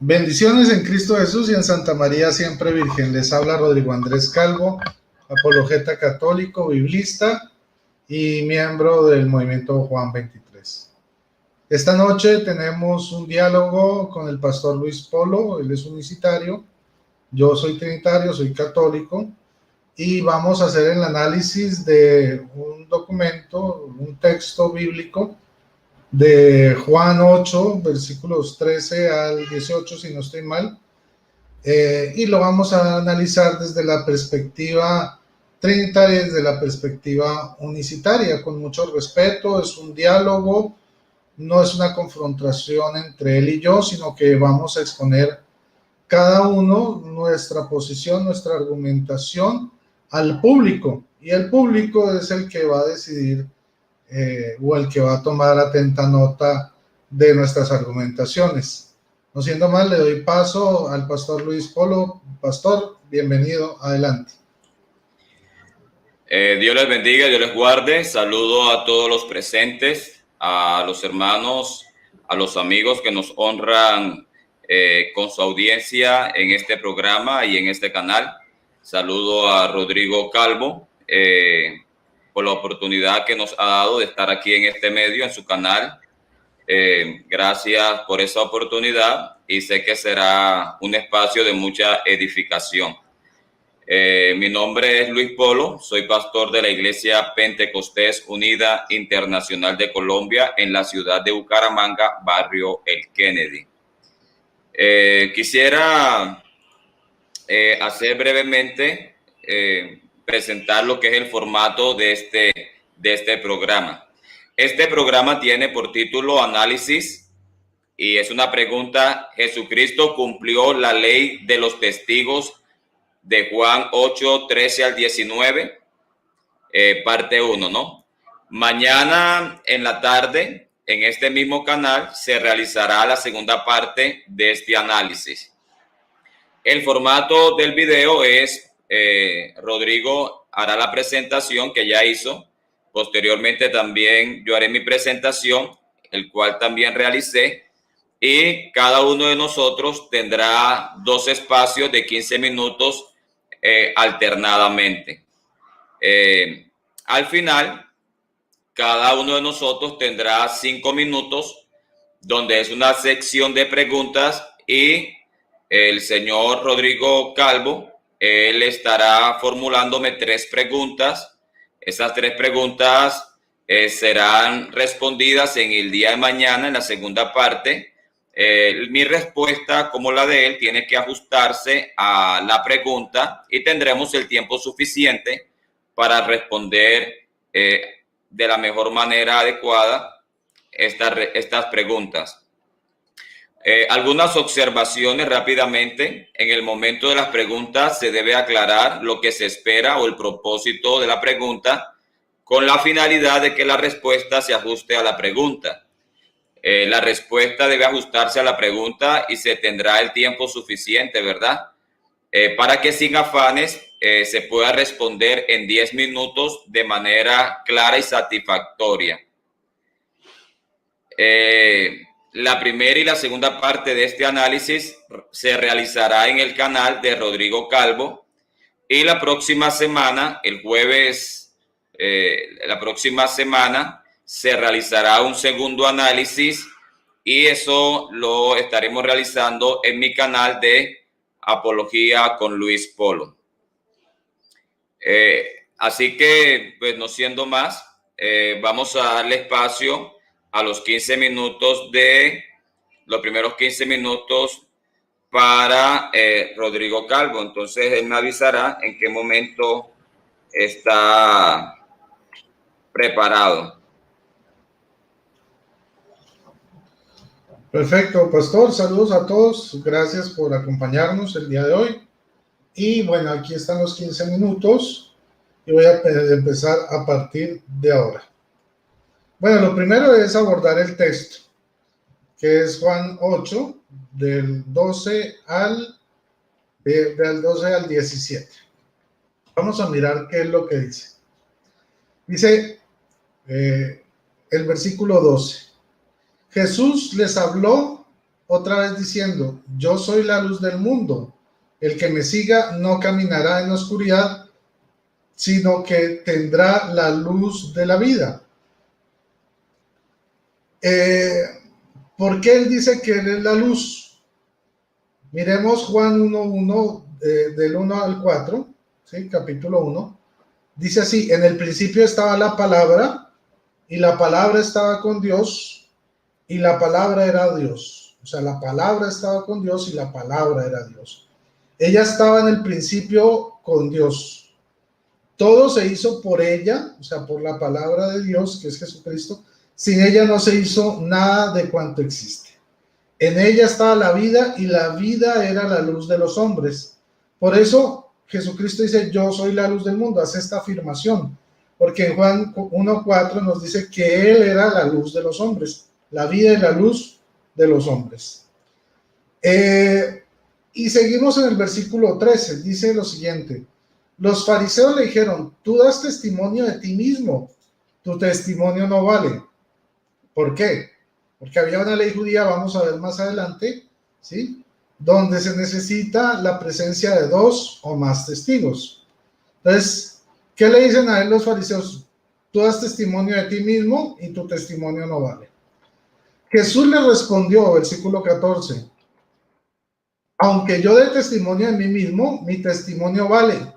Bendiciones en Cristo Jesús y en Santa María siempre Virgen. Les habla Rodrigo Andrés Calvo, apologeta católico, biblista y miembro del movimiento Juan 23. Esta noche tenemos un diálogo con el pastor Luis Polo. Él es unicitario, yo soy trinitario, soy católico, y vamos a hacer el análisis de un documento, un texto bíblico de Juan 8, versículos 13 al 18, si no estoy mal, y lo vamos a analizar desde la perspectiva trinitaria, desde la perspectiva unicitaria, con mucho respeto. Es un diálogo, no es una confrontación entre él y yo, sino que vamos a exponer cada uno nuestra posición, nuestra argumentación al público, y el público es el que va a decidir o el que va a tomar atenta nota de nuestras argumentaciones. No siendo más, le doy paso al pastor Luis Polo. Pastor, bienvenido, adelante. Dios les bendiga, Dios les guarde. Saludo a todos los presentes, a los hermanos, a los amigos que nos honran con su audiencia en este programa y en este canal. Saludo a Rodrigo Calvo por la oportunidad que nos ha dado de estar aquí en este medio, en su canal. Gracias por esa oportunidad y sé que será un espacio de mucha edificación. Mi nombre es Luis Polo, soy pastor de la Iglesia Pentecostés Unida Internacional de Colombia en la ciudad de Bucaramanga, barrio El Kennedy. Quisiera hacer brevemente, presentar lo que es el formato de este programa. Este programa tiene por título Análisis y es una pregunta: ¿Jesucristo cumplió la ley de los testigos de Juan 8, 13 al 19? Parte 1, ¿no? Mañana en la tarde, en este mismo canal, se realizará la segunda parte de este análisis. El formato del video es, Rodrigo hará la presentación que ya hizo. Posteriormente también yo haré mi presentación, el cual también realicé. Y cada uno de nosotros tendrá 2 espacios de 15 minutos alternadamente. Al final, cada uno de nosotros tendrá 5 minutos, donde es una sección de preguntas, y el señor Rodrigo Calvo, él estará formulándome 3 preguntas. Esas 3 preguntas serán respondidas en el día de mañana, en la segunda parte. Mi respuesta, como la de él, tiene que ajustarse a la pregunta y tendremos el tiempo suficiente para responder de la mejor manera adecuada estas preguntas. Algunas observaciones rápidamente. En el momento de las preguntas se debe aclarar lo que se espera o el propósito de la pregunta, con la finalidad de que la respuesta se ajuste a la pregunta. La respuesta debe ajustarse a la pregunta y se tendrá el tiempo suficiente, ¿verdad? Para que sin afanes se pueda responder en 10 minutos de manera clara y satisfactoria. La primera y la segunda parte de este análisis se realizará en el canal de Rodrigo Calvo, y la próxima semana, el jueves, la próxima semana se realizará un segundo análisis, y eso lo estaremos realizando en mi canal de Apología con Luis Polo. Así que, pues no siendo más, vamos a darle espacio a los 15 minutos los primeros 15 minutos para Rodrigo Calvo. Entonces él me avisará en qué momento está preparado. Perfecto, pastor. Saludos a todos. Gracias por acompañarnos el día de hoy. Y bueno, aquí están los 15 minutos y voy a empezar a partir de ahora. Bueno, lo primero es abordar el texto, que es Juan 8, del 12 al 17. Vamos a mirar qué es lo que dice. Dice el versículo 12. Jesús les habló otra vez diciendo, yo soy la luz del mundo. El que me siga no caminará en la oscuridad, sino que tendrá la luz de la vida. ¿Por qué él dice que él es la luz? Miremos Juan 1:1, del 1 al 4, ¿sí? Capítulo 1. Dice así, en el principio estaba la palabra, y la palabra estaba con Dios, y la palabra era Dios. O sea, la palabra estaba con Dios y la palabra era Dios. Ella estaba en el principio con Dios. Todo se hizo por ella, o sea, por la palabra de Dios, que es Jesucristo. Sin ella no se hizo nada de cuanto existe. En ella estaba la vida y la vida era la luz de los hombres. Por eso Jesucristo dice, yo soy la luz del mundo, hace esta afirmación. Porque en Juan 1:4 nos dice que Él era la luz de los hombres, la vida y la luz de los hombres. Y seguimos en el versículo 13, dice lo siguiente. Los fariseos le dijeron, tú das testimonio de ti mismo, tu testimonio no vale. ¿Por qué? Porque había una ley judía, vamos a ver más adelante, ¿sí? Donde se necesita la presencia de 2 o más testigos. Entonces, ¿qué le dicen a él los fariseos? Tú das testimonio de ti mismo y tu testimonio no vale. Jesús le respondió, versículo 14, aunque yo dé testimonio de mí mismo, mi testimonio vale,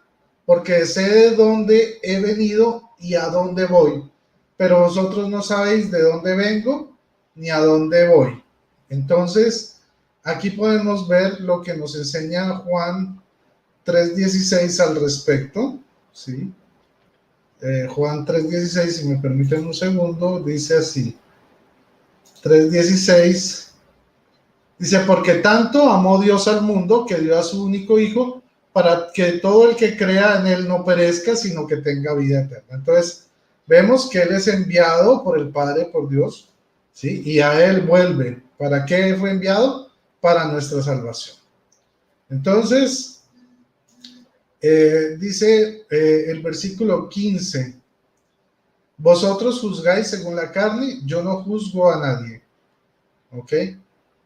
porque sé de dónde he venido y a dónde voy, pero vosotros no sabéis de dónde vengo ni a dónde voy. Entonces, aquí podemos ver lo que nos enseña Juan 3:16 al respecto, ¿sí? Juan 3:16, si me permiten un segundo, dice así, 3:16, dice, porque tanto amó Dios al mundo que dio a su único hijo para que todo el que crea en él no perezca, sino que tenga vida eterna. Entonces, vemos que él es enviado por el Padre, por Dios, ¿sí? Y a él vuelve. ¿Para qué fue enviado? Para nuestra salvación. Entonces, dice el versículo 15, vosotros juzgáis según la carne, yo no juzgo a nadie. ¿Ok?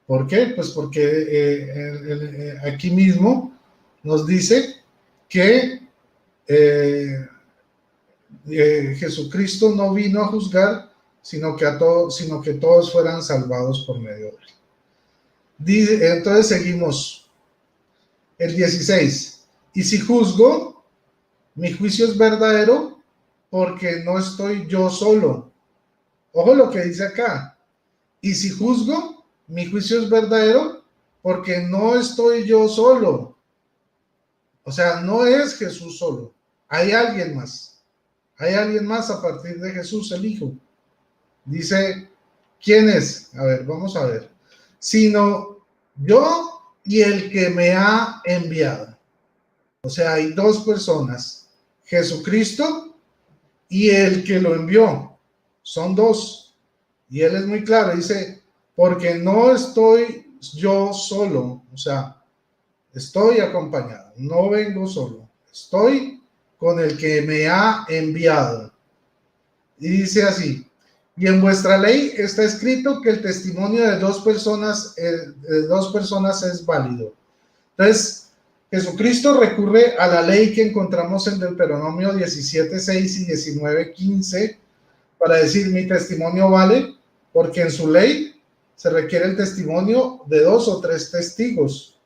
¿Por qué? Pues porque aquí mismo nos dice que Jesucristo no vino a juzgar, sino que todos fueran salvados por medio de él. Dice, entonces seguimos el 16. Y si juzgo, mi juicio es verdadero, porque no estoy yo solo. Ojo lo que dice acá. Y si juzgo, mi juicio es verdadero, porque no estoy yo solo. O sea, no es Jesús solo. Hay alguien más. Hay alguien más a partir de Jesús, el Hijo. Dice, ¿quién es? A ver, vamos a ver. Sino yo y el que me ha enviado. O sea, hay dos personas. Jesucristo y el que lo envió. Son dos. Y él es muy claro. Dice, porque no estoy yo solo. O sea, estoy acompañado. No vengo solo. Estoy con el que me ha enviado. Y dice así, y en vuestra ley está escrito que el testimonio de dos personas es válido. Entonces, Jesucristo recurre a la ley que encontramos en Deuteronomio 17:6 y 19:15 para decir, mi testimonio vale, porque en su ley se requiere el testimonio de 2 o 3 testigos.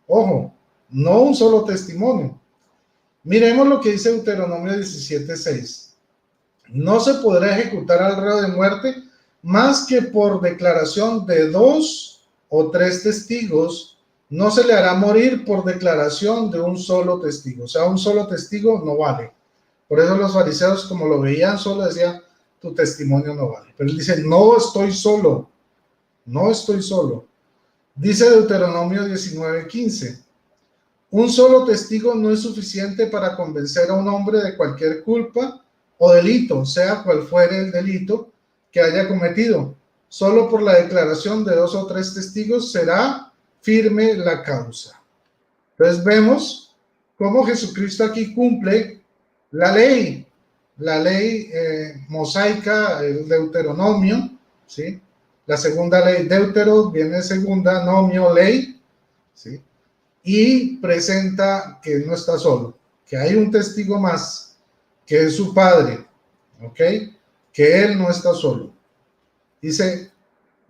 Ojo, no un solo testimonio. Miremos lo que dice Deuteronomio 17:6. No se podrá ejecutar al reo de muerte más que por declaración de 2 o 3 testigos. No se le hará morir por declaración de un solo testigo. O sea, un solo testigo no vale. Por eso los fariseos, como lo veían solo, decían, tu testimonio no vale. Pero él dice, no estoy solo. No estoy solo. Dice Deuteronomio 19:15. Un solo testigo no es suficiente para convencer a un hombre de cualquier culpa o delito, sea cual fuere el delito que haya cometido. Solo por la declaración de 2 o 3 testigos será firme la causa. Entonces vemos cómo Jesucristo aquí cumple la ley mosaica, el Deuteronomio, ¿sí? la segunda ley, deutero, viene segunda, nomio, ley, ¿sí? Y presenta que no está solo, que hay un testigo más, que es su padre, ¿ok? Que él no está solo. Dice,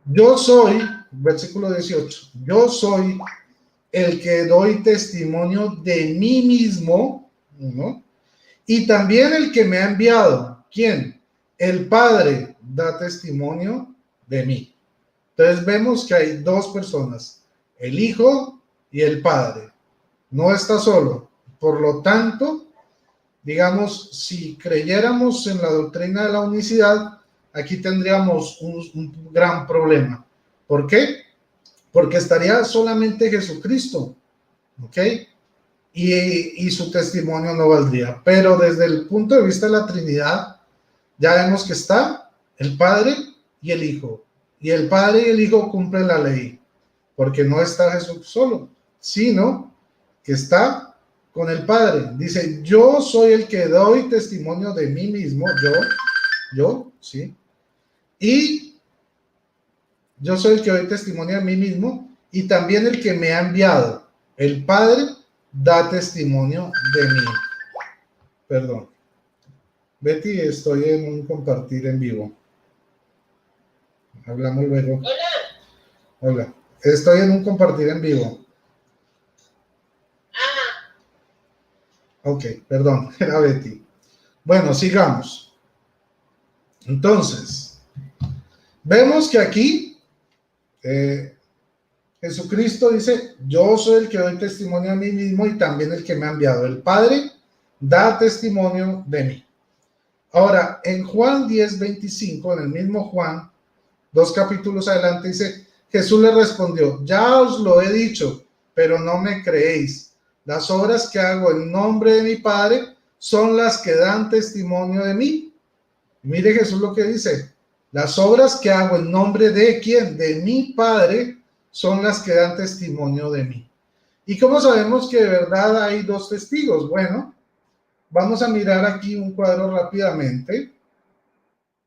yo soy, versículo 18, yo soy el que doy testimonio de mí mismo, ¿no? Y también el que me ha enviado. ¿Quién? El Padre da testimonio de mí. Entonces vemos que hay dos personas, el Hijo y el Padre. No está solo. Por lo tanto, digamos, si creyéramos en la doctrina de la unicidad, aquí tendríamos un gran problema. ¿Por qué? Porque estaría solamente Jesucristo, ¿ok? Y su testimonio no valdría. Pero desde el punto de vista de la Trinidad, ya vemos que está el Padre y el Hijo. Y el Padre y el Hijo cumplen la ley, porque no está Jesús solo, sino que está con el Padre. Dice, yo soy el que doy testimonio de mí mismo, yo, ¿sí? Y yo soy el que doy testimonio de mí mismo y también el que me ha enviado. El Padre da testimonio de mí. Perdón. Betty, estoy en un compartir en vivo. Hablamos luego. Hola. Estoy en un compartir en vivo. Ok, perdón, era Betty. Bueno, sigamos. Entonces, vemos que aquí Jesucristo dice, yo soy el que doy testimonio a mí mismo y también el que me ha enviado. El Padre da testimonio de mí. Ahora, en Juan 10:25, en el mismo Juan, 2 capítulos adelante, dice, Jesús le respondió, ya os lo he dicho, pero no me creéis. Las obras que hago en nombre de mi Padre son las que dan testimonio de mí. Mire Jesús lo que dice, las obras que hago en nombre de ¿quién? De mi Padre son las que dan testimonio de mí. ¿Y cómo sabemos que de verdad hay dos testigos? Bueno, vamos a mirar aquí un cuadro rápidamente.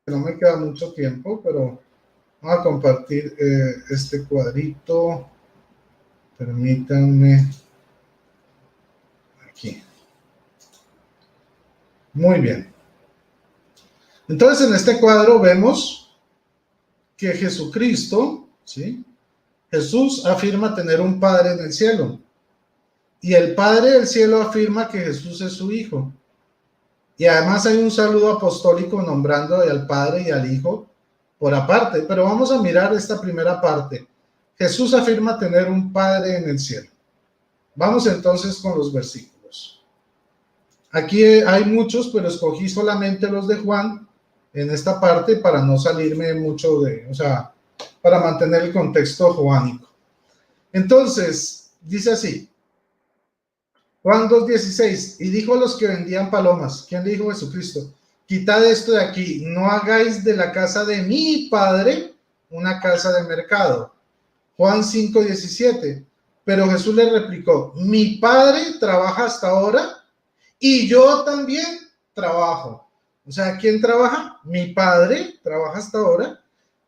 No me queda mucho tiempo, pero vamos a compartir este cuadrito. Permítanme. Aquí. Muy bien. Entonces, en este cuadro vemos que Jesucristo, ¿sí? Jesús afirma tener un Padre en el cielo. Y el Padre del cielo afirma que Jesús es su Hijo. Y además hay un saludo apostólico nombrando al Padre y al Hijo por aparte. Pero vamos a mirar esta primera parte. Jesús afirma tener un Padre en el cielo. Vamos entonces con los versículos. Aquí hay muchos, pero escogí solamente los de Juan en esta parte para no salirme mucho para mantener el contexto joánico. Entonces, dice así, Juan 2:16, y dijo a los que vendían palomas, ¿quién le dijo? Jesucristo, quitad esto de aquí, no hagáis de la casa de mi Padre una casa de mercado. Juan 5:17, pero Jesús le replicó, mi Padre trabaja hasta ahora y yo también trabajo. O sea, ¿quién trabaja? Mi Padre trabaja hasta ahora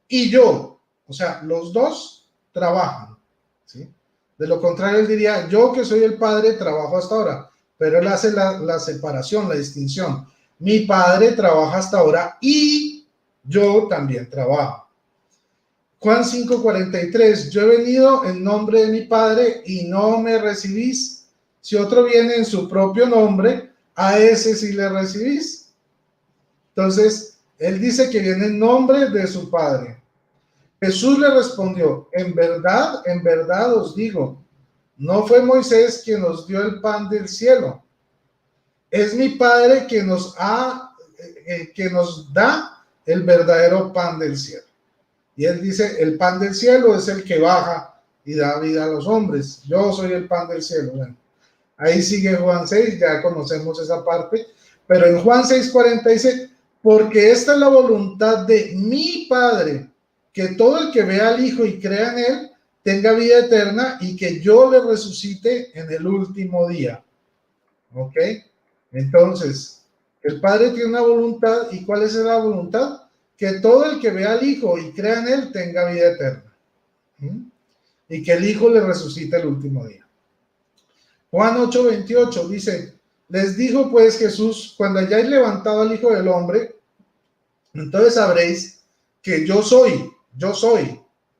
y yo. O sea, los dos trabajan, ¿sí? De lo contrario, él diría, yo que soy el Padre trabajo hasta ahora. Pero él hace la separación, la distinción. Mi Padre trabaja hasta ahora y yo también trabajo. Juan 5:43, yo he venido en nombre de mi Padre y no me recibís. Si otro viene en su propio nombre, a ese sí le recibís. Entonces, él dice que viene en nombre de su Padre. Jesús le respondió, en verdad os digo, no fue Moisés quien nos dio el pan del cielo. Es mi Padre que nos da el verdadero pan del cielo. Y él dice, el pan del cielo es el que baja y da vida a los hombres. Yo soy el pan del cielo. Bueno, ahí sigue Juan 6, ya conocemos esa parte. Pero en Juan 6:40 dice, porque esta es la voluntad de mi Padre, que todo el que vea al Hijo y crea en él, tenga vida eterna y que yo le resucite en el último día. ¿Ok? Entonces, el Padre tiene una voluntad. ¿Y cuál es la voluntad? que todo el que vea al Hijo y crea en él tenga vida eterna. Y que el Hijo le resucite el último día. Juan 8:28 dice, les dijo pues Jesús, cuando hayáis levantado al Hijo del Hombre, entonces sabréis que yo soy.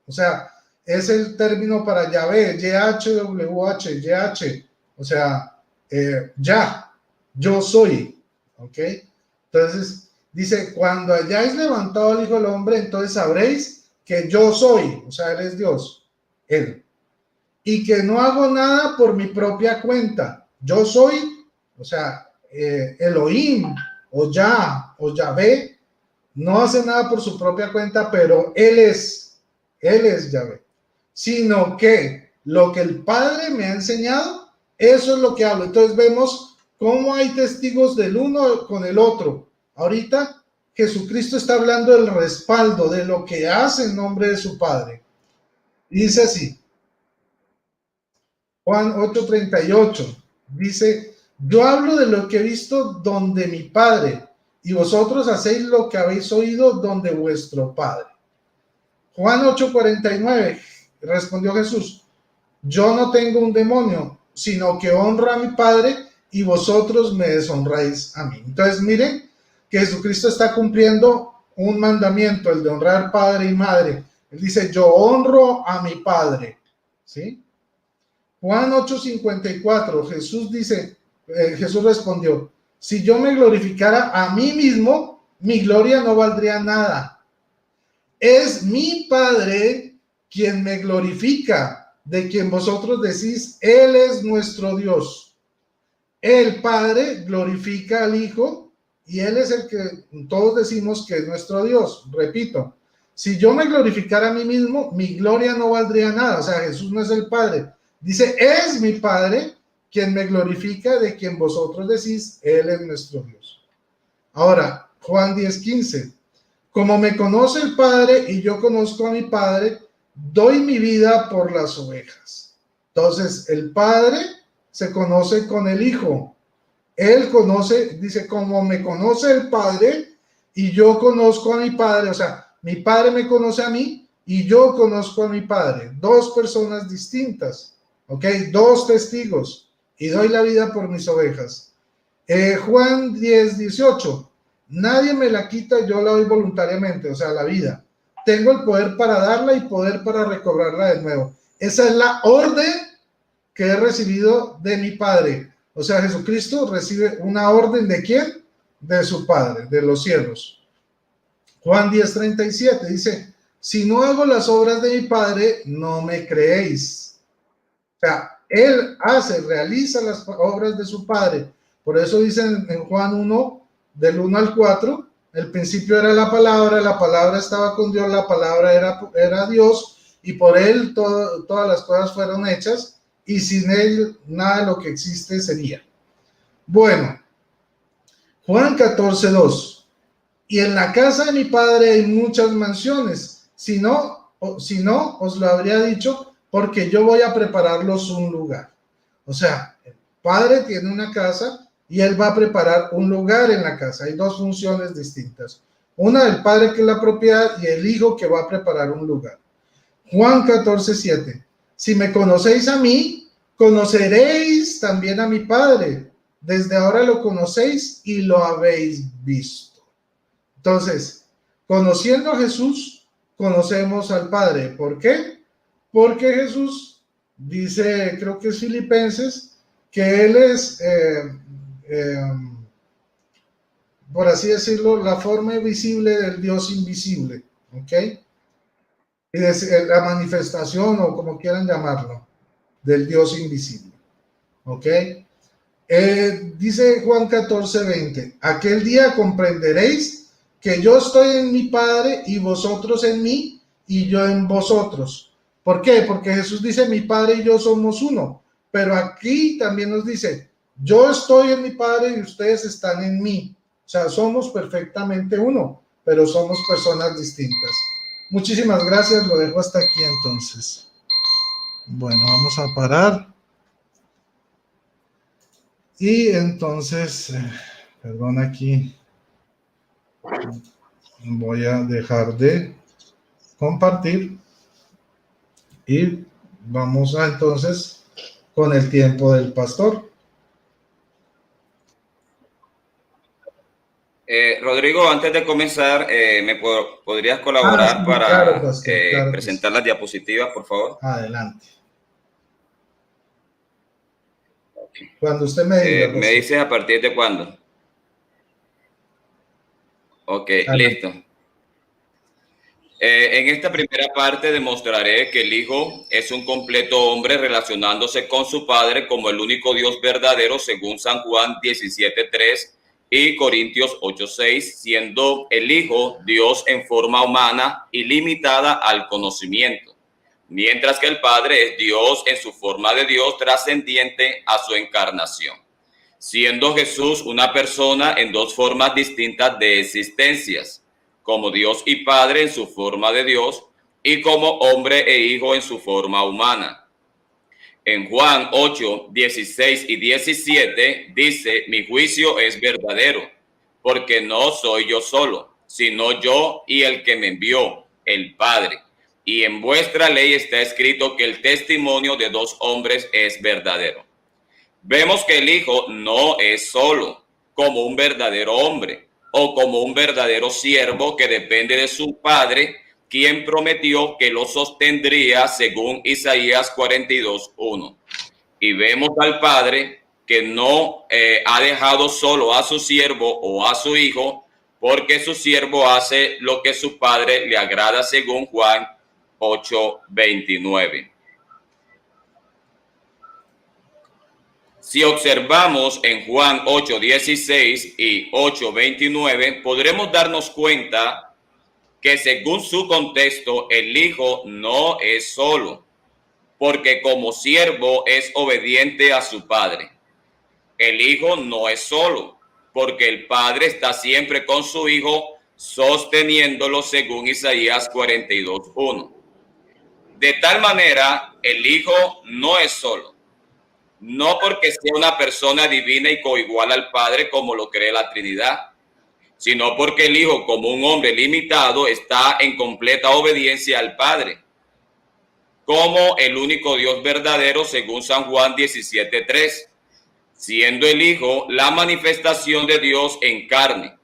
O sea, es el término para Yahvé, YHWH, YH. O sea, yo soy. ¿Ok? Entonces, dice, cuando hayáis levantado al Hijo del Hombre, entonces sabréis que yo soy. O sea, Él es Dios. Él. Y que no hago nada por mi propia cuenta. Yo soy, o sea, Elohim, o Yahvé, no hace nada por su propia cuenta, pero Él es Yahvé. Sino que lo que el Padre me ha enseñado, eso es lo que hablo. Entonces vemos cómo hay testigos del uno con el otro. Ahorita Jesucristo está hablando del respaldo, de lo que hace en nombre de su Padre. Dice así, Juan 8:38, dice, yo hablo de lo que he visto donde mi Padre, y vosotros hacéis lo que habéis oído donde vuestro Padre. Juan 8:49, respondió Jesús, yo no tengo un demonio, sino que honro a mi Padre y vosotros me deshonráis a mí. Entonces miren que Jesucristo está cumpliendo un mandamiento, el de honrar padre y madre. Él dice, yo honro a mi Padre, ¿sí? Juan 8:54, Jesús respondió, si yo me glorificara a mí mismo, mi gloria no valdría nada. Es mi Padre quien me glorifica, de quien vosotros decís, Él es nuestro Dios. El Padre glorifica al Hijo y Él es el que todos decimos que es nuestro Dios. Repito, si yo me glorificara a mí mismo, mi gloria no valdría nada. O sea, Jesús no es el Padre. Dice, es mi Padre quien me glorifica, de quien vosotros decís, Él es nuestro Dios. Ahora, Juan 10:15. Como me conoce el Padre y yo conozco a mi Padre, doy mi vida por las ovejas. Entonces, el Padre se conoce con el Hijo. Él conoce, dice, como me conoce el Padre y yo conozco a mi Padre. O sea, mi Padre me conoce a mí y yo conozco a mi Padre. Dos personas distintas. ¿Ok? Dos testigos. Y doy la vida por mis ovejas. Juan 10:18. Nadie me la quita, yo la doy voluntariamente, o sea, la vida. Tengo el poder para darla y poder para recobrarla de nuevo. Esa es la orden que he recibido de mi Padre. O sea, Jesucristo recibe una orden ¿de quién? De su Padre, de los cielos. Juan 10:37 dice, si no hago las obras de mi Padre, no me creéis. O sea, Él realiza las obras de su Padre. Por eso dicen en Juan 1, del 1 al 4, el principio era la palabra estaba con Dios, la palabra era Dios, y por Él todas las cosas fueron hechas, y sin Él nada de lo que existe sería. Bueno, Juan 14:2, y en la casa de mi Padre hay muchas mansiones, si no, os lo habría dicho, porque yo voy a prepararlos un lugar. O sea, el Padre tiene una casa y Él va a preparar un lugar en la casa. Hay dos funciones distintas. Una del Padre, que es la propiedad, y el Hijo, que va a preparar un lugar. Juan 14:7. Si me conocéis a mí, conoceréis también a mi Padre. Desde ahora lo conocéis y lo habéis visto. Entonces, conociendo a Jesús, conocemos al Padre. ¿Por qué? Porque Jesús dice, creo que es Filipenses, que Él es, por así decirlo, la forma visible del Dios invisible, ¿ok? Y la manifestación, o como quieran llamarlo, del Dios invisible, ¿ok? Dice Juan 14:20, aquel día comprenderéis que yo estoy en mi Padre y vosotros en mí y yo en vosotros. ¿Por qué? Porque Jesús dice, mi Padre y yo somos uno, pero aquí también nos dice, yo estoy en mi Padre y ustedes están en mí. O sea, somos perfectamente uno, pero somos personas distintas. Muchísimas gracias, lo dejo hasta aquí entonces. Bueno, vamos a parar. Y entonces, perdón aquí. Voy a dejar de compartir y vamos a entonces con el tiempo del pastor. Rodrigo, antes de comenzar, ¿podrías colaborar Sí, para claro, pastor, claro que presentar sí. las diapositivas, por favor? Adelante. Cuando usted me diga, ¿Me pastor. dices a partir de cuándo? Ok, Adelante. listo. En esta primera parte demostraré que el Hijo es un completo hombre relacionándose con su Padre como el único Dios verdadero según San Juan 17:3 y Corintios 8:6, siendo el Hijo Dios en forma humana y limitada al conocimiento, mientras que el Padre es Dios en su forma de Dios trascendiente a su encarnación, siendo Jesús una persona en dos formas distintas de existencias, como Dios y Padre en su forma de Dios y como hombre e hijo en su forma humana. En Juan 8, 16 y 17 dice, mi juicio es verdadero, porque no soy yo solo, sino yo y el que me envió, el Padre. Y en vuestra ley está escrito que el testimonio de dos hombres es verdadero. Vemos que el Hijo no es solo como un verdadero hombre o como un verdadero siervo que depende de su Padre, quien prometió que lo sostendría según Isaías 42:1. Y vemos al Padre que no ha dejado solo a su siervo o a su hijo, porque su siervo hace lo que su Padre le agrada según Juan 8:29. Si observamos en Juan 8:16 y 8:29, podremos darnos cuenta que según su contexto, el Hijo no es solo, porque como siervo es obediente a su Padre. El Hijo no es solo, porque el Padre está siempre con su Hijo, sosteniéndolo según Isaías 42:1. De tal manera, el Hijo no es solo. No porque sea una persona divina y coigual al Padre como lo cree la Trinidad, sino porque el Hijo, como un hombre limitado, está en completa obediencia al Padre, como el único Dios verdadero según San Juan 17:3, siendo el Hijo la manifestación de Dios en carne,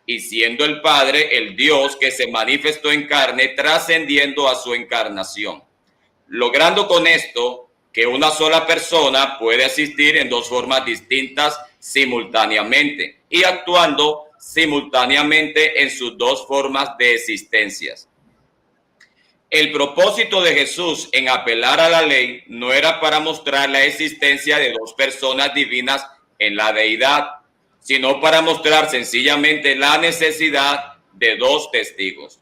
y siendo el Padre el Dios que se manifestó en carne, trascendiendo a su encarnación, logrando con esto que una sola persona puede asistir en dos formas distintas simultáneamente y actuando simultáneamente en sus dos formas de existencias. El propósito de Jesús en apelar a la ley no era para mostrar la existencia de dos personas divinas en la deidad, sino para mostrar sencillamente la necesidad de dos testigos.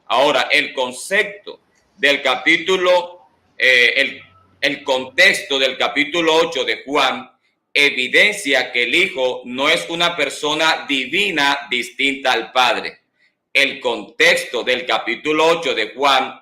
Ahora, el concepto del capítulo, el contexto del capítulo 8 de Juan evidencia que el Hijo no es una persona divina distinta al Padre. El contexto del capítulo 8 de Juan,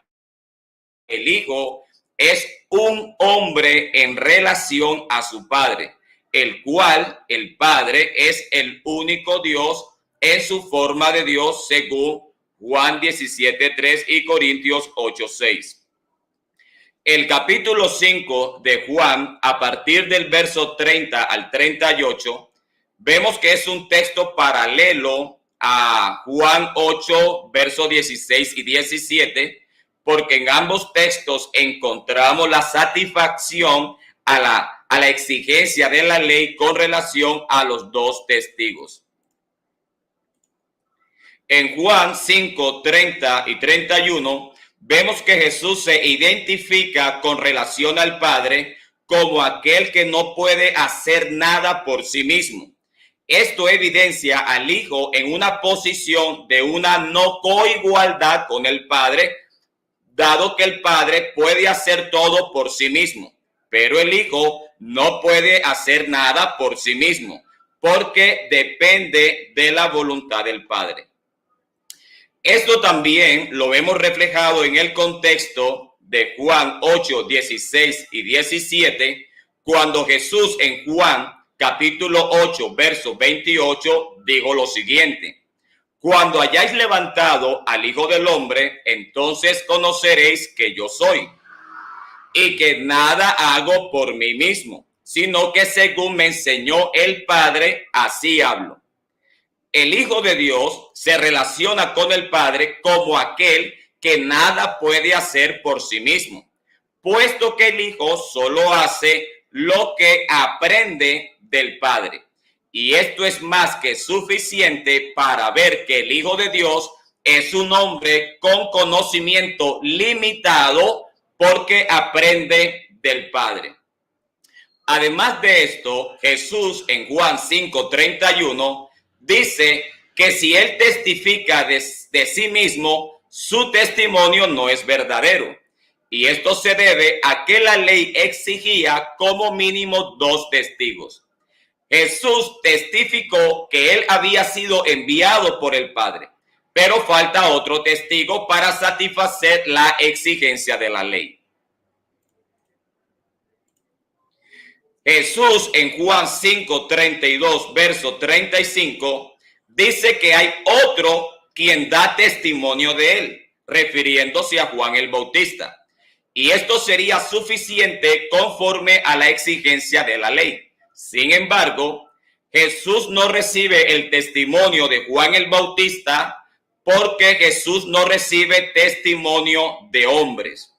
el Hijo es un hombre en relación a su Padre, el cual el Padre es el único Dios en su forma de Dios según Juan 17:3 y Corintios 8:6. El capítulo 5 de Juan, a partir del verso 30 al 38, vemos que es un texto paralelo a Juan 8, versos 16 y 17, porque en ambos textos encontramos la satisfacción a la exigencia de la ley con relación a los dos testigos. En Juan 5, 30 y 31, vemos que Jesús se identifica con relación al Padre como aquel que no puede hacer nada por sí mismo. Esto evidencia al Hijo en una posición de una no coigualdad con el Padre, dado que el Padre puede hacer todo por sí mismo, pero el Hijo no puede hacer nada por sí mismo, porque depende de la voluntad del Padre. Esto también lo vemos reflejado en el contexto de Juan 8, 16 y 17, cuando Jesús en Juan capítulo 8, verso 28, dijo lo siguiente: Cuando hayáis levantado al Hijo del Hombre, entonces conoceréis que yo soy, y que nada hago por mí mismo, sino que según me enseñó el Padre, así hablo. El Hijo de Dios se relaciona con el Padre como aquel que nada puede hacer por sí mismo, puesto que el Hijo solo hace lo que aprende del Padre. Y esto es más que suficiente para ver que el Hijo de Dios es un hombre con conocimiento limitado porque aprende del Padre. Además de esto, Jesús en Juan 5:31 dice que si él testifica de sí mismo, su testimonio no es verdadero. Y esto se debe a que la ley exigía como mínimo 2 testigos. Jesús testificó que él había sido enviado por el Padre, pero falta otro testigo para satisfacer la exigencia de la ley. Jesús en Juan 5:32, verso 35, dice que hay otro quien da testimonio de él, refiriéndose a Juan el Bautista. Y esto sería suficiente conforme a la exigencia de la ley. Sin embargo, Jesús no recibe el testimonio de Juan el Bautista porque Jesús no recibe testimonio de hombres.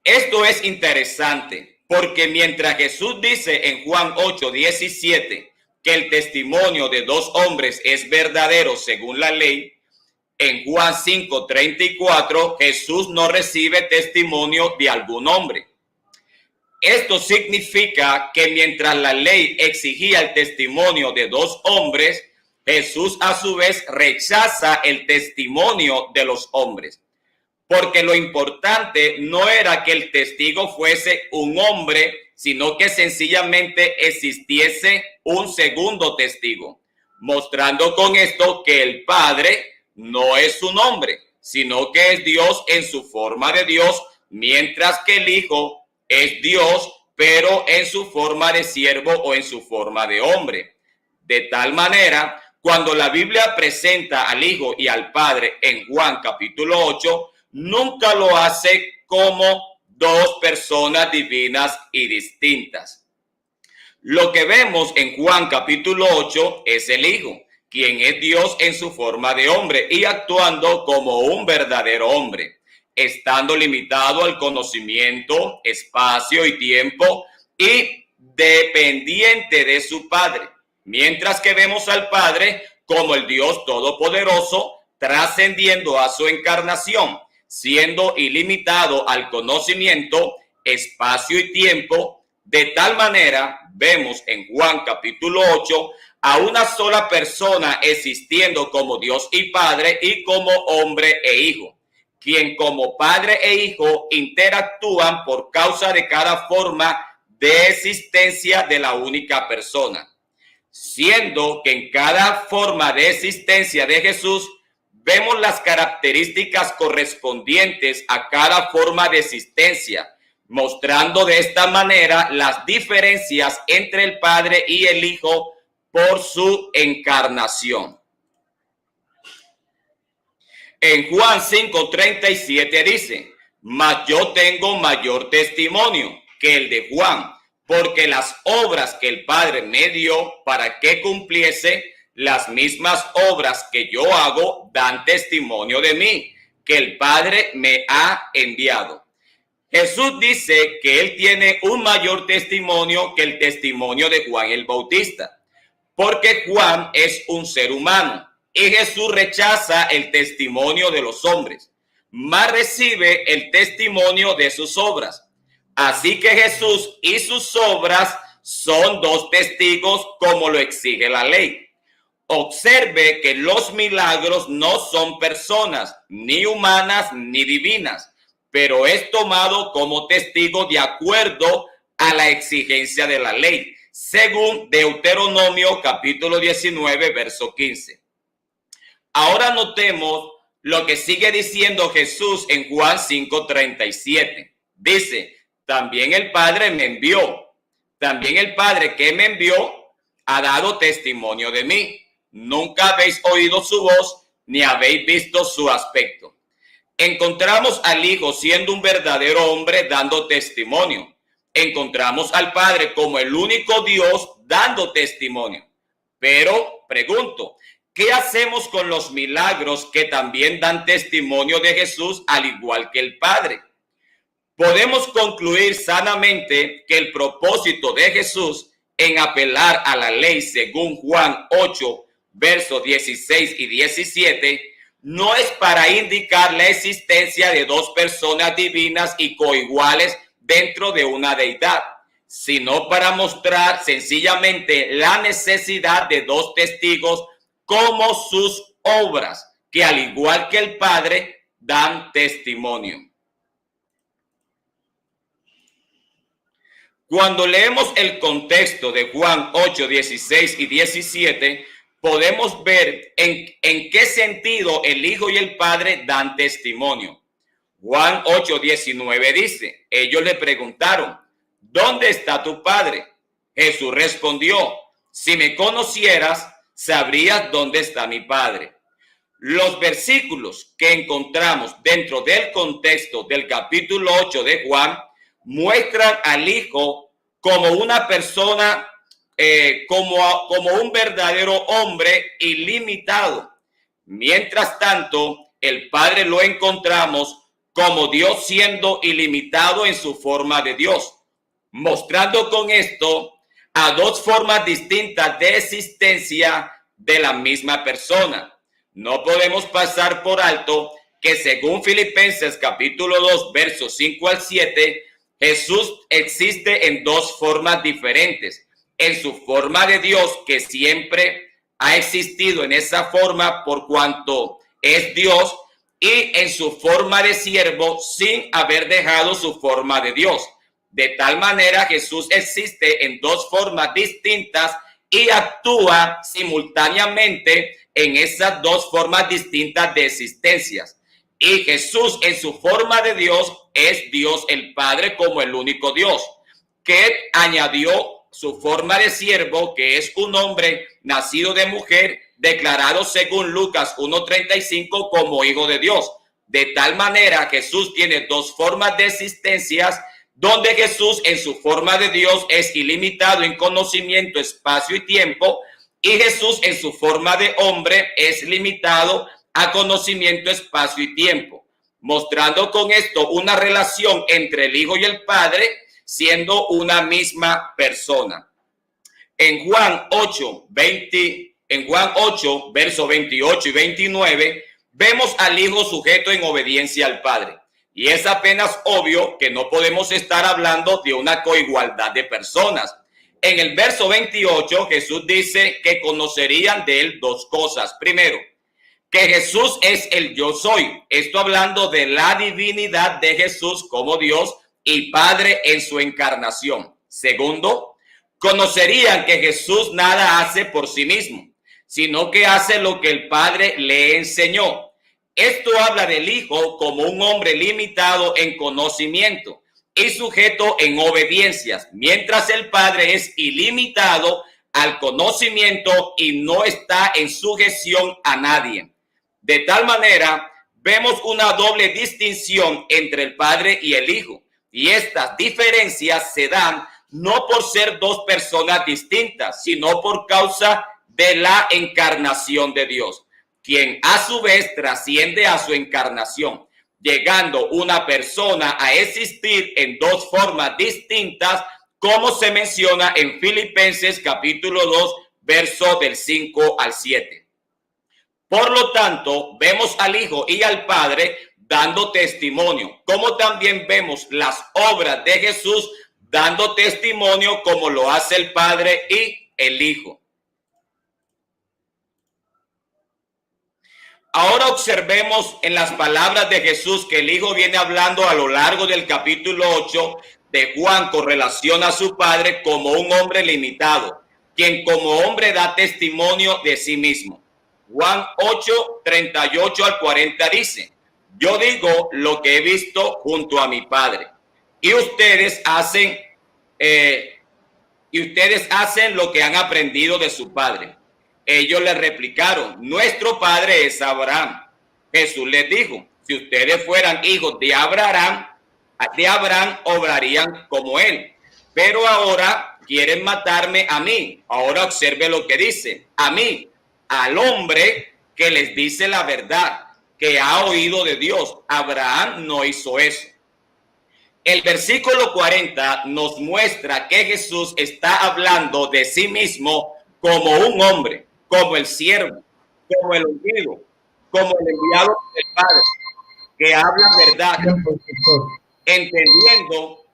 Esto es interesante porque mientras Jesús dice en Juan 8:17 que el testimonio de 2 hombres es verdadero según la ley, en Juan 5:34 Jesús no recibe testimonio de algún hombre. Esto significa que mientras la ley exigía el testimonio de 2 hombres, Jesús a su vez rechaza el testimonio de los hombres. Porque lo importante no era que el testigo fuese un hombre, sino que sencillamente existiese un segundo testigo, mostrando con esto que el Padre no es un hombre, sino que es Dios en su forma de Dios, mientras que el Hijo es Dios, pero en su forma de siervo o en su forma de hombre. De tal manera, cuando la Biblia presenta al Hijo y al Padre en Juan capítulo 8, nunca lo hace como 2 personas divinas y distintas. Lo que vemos en Juan capítulo 8 es el Hijo, quien es Dios en su forma de hombre y actuando como un verdadero hombre, estando limitado al conocimiento, espacio y tiempo y dependiente de su Padre. Mientras que vemos al Padre como el Dios todopoderoso, trascendiendo a su encarnación, siendo ilimitado al conocimiento, espacio y tiempo. De tal manera, vemos en Juan capítulo 8 a una sola persona existiendo como Dios y Padre y como hombre e hijo, quien como Padre e Hijo interactúan por causa de cada forma de existencia de la única persona, siendo que en cada forma de existencia de Jesús vemos las características correspondientes a cada forma de existencia, mostrando de esta manera las diferencias entre el Padre y el Hijo por su encarnación. En Juan 5:37 dice: mas yo tengo mayor testimonio que el de Juan, porque las obras que el Padre me dio para que cumpliese, las mismas obras que yo hago dan testimonio de mí, que el Padre me ha enviado. Jesús dice que él tiene un mayor testimonio que el testimonio de Juan el Bautista, porque Juan es un ser humano y Jesús rechaza el testimonio de los hombres, mas recibe el testimonio de sus obras. Así que Jesús y sus obras son 2 testigos como lo exige la ley. Observe que los milagros no son personas, ni humanas ni divinas, pero es tomado como testigo de acuerdo a la exigencia de la ley, según Deuteronomio capítulo 19, verso 15. Ahora notemos lo que sigue diciendo Jesús en Juan 5:37. Dice: también el Padre me envió. También el Padre que me envió ha dado testimonio de mí. Nunca habéis oído su voz, ni habéis visto su aspecto. Encontramos al Hijo siendo un verdadero hombre dando testimonio. Encontramos al Padre como el único Dios dando testimonio. Pero pregunto, ¿qué hacemos con los milagros que también dan testimonio de Jesús al igual que el Padre? Podemos concluir sanamente que el propósito de Jesús en apelar a la ley según Juan 8, versos 16 y 17, no es para indicar la existencia de dos personas divinas y coiguales dentro de una deidad, sino para mostrar sencillamente la necesidad de dos testigos como sus obras, que al igual que el Padre, dan testimonio. Cuando leemos el contexto de Juan 8, 16 y 17, podemos ver en qué sentido el Hijo y el Padre dan testimonio. Juan 8, 19 dice, ellos le preguntaron, ¿dónde está tu Padre? Jesús respondió, si me conocieras, sabrías dónde está mi Padre. Los versículos que encontramos dentro del contexto del capítulo 8 de Juan muestran al Hijo como una persona, como un verdadero hombre ilimitado. Mientras tanto, el Padre lo encontramos como Dios siendo ilimitado en su forma de Dios, mostrando con esto a dos formas distintas de existencia de la misma persona. No podemos pasar por alto que según Filipenses capítulo 2, versos 5 al 7, Jesús existe en dos formas diferentes. En su forma de Dios, que siempre ha existido en esa forma por cuanto es Dios, y en su forma de siervo sin haber dejado su forma de Dios. De tal manera, Jesús existe en dos formas distintas y actúa simultáneamente en esas dos formas distintas de existencias. Y Jesús en su forma de Dios es Dios el Padre como el único Dios, que añadió su forma de siervo, que es un hombre nacido de mujer, declarado según Lucas 1:35 como hijo de Dios. De tal manera Jesús tiene dos formas de existencias, donde Jesús en su forma de Dios es ilimitado en conocimiento, espacio y tiempo, y Jesús en su forma de hombre es limitado a conocimiento, espacio y tiempo, mostrando con esto una relación entre el Hijo y el Padre, siendo una misma persona. En Juan 8, versos 28 y 29, vemos al Hijo sujeto en obediencia al Padre. Y es apenas obvio que no podemos estar hablando de una coigualdad de personas. En el verso 28, Jesús dice que conocerían de él dos cosas. Primero, que Jesús es el yo soy. Esto hablando de la divinidad de Jesús como Dios y Padre en su encarnación. Segundo, conocerían que Jesús nada hace por sí mismo, sino que hace lo que el Padre le enseñó. Esto habla del Hijo como un hombre limitado en conocimiento y sujeto en obediencias, mientras el Padre es ilimitado al conocimiento y no está en sujeción a nadie. De tal manera, vemos una doble distinción entre el Padre y el Hijo, y estas diferencias se dan no por ser dos personas distintas, sino por causa de la encarnación de Dios, quien a su vez trasciende a su encarnación, llegando una persona a existir en dos formas distintas, como se menciona en Filipenses capítulo 2, verso del 5 al 7. Por lo tanto, vemos al Hijo y al Padre dando testimonio, como también vemos las obras de Jesús dando testimonio, como lo hace el Padre y el Hijo. Ahora observemos en las palabras de Jesús que el Hijo viene hablando a lo largo del capítulo 8 de Juan con relación a su Padre como un hombre limitado, quien como hombre da testimonio de sí mismo. Juan 8, 38 al 40 dice, yo digo lo que he visto junto a mi Padre, y ustedes hacen y ustedes hacen lo que han aprendido de su padre. Ellos le replicaron, nuestro padre es Abraham. Jesús les dijo, si ustedes fueran hijos de Abraham obrarían como él. Pero ahora quieren matarme a mí. Ahora observe lo que dice. A mí, al hombre que les dice la verdad, que ha oído de Dios. Abraham no hizo eso. El versículo 40 nos muestra que Jesús está hablando de sí mismo como un hombre, como el siervo, como el ungido, como el enviado del Padre, que habla verdad, entendiendo.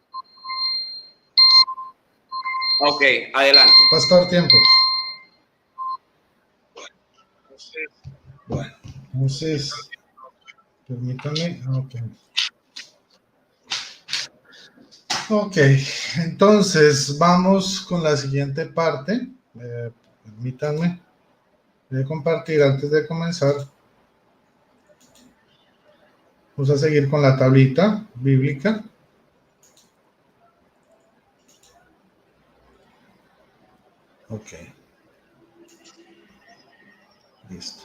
Ok, adelante. Pastor, tiempo. Bueno, entonces, permítame. Ok, entonces vamos con la siguiente parte. Permítanme. Voy a compartir antes de comenzar. Vamos a seguir con la tablita bíblica. Ok. Listo.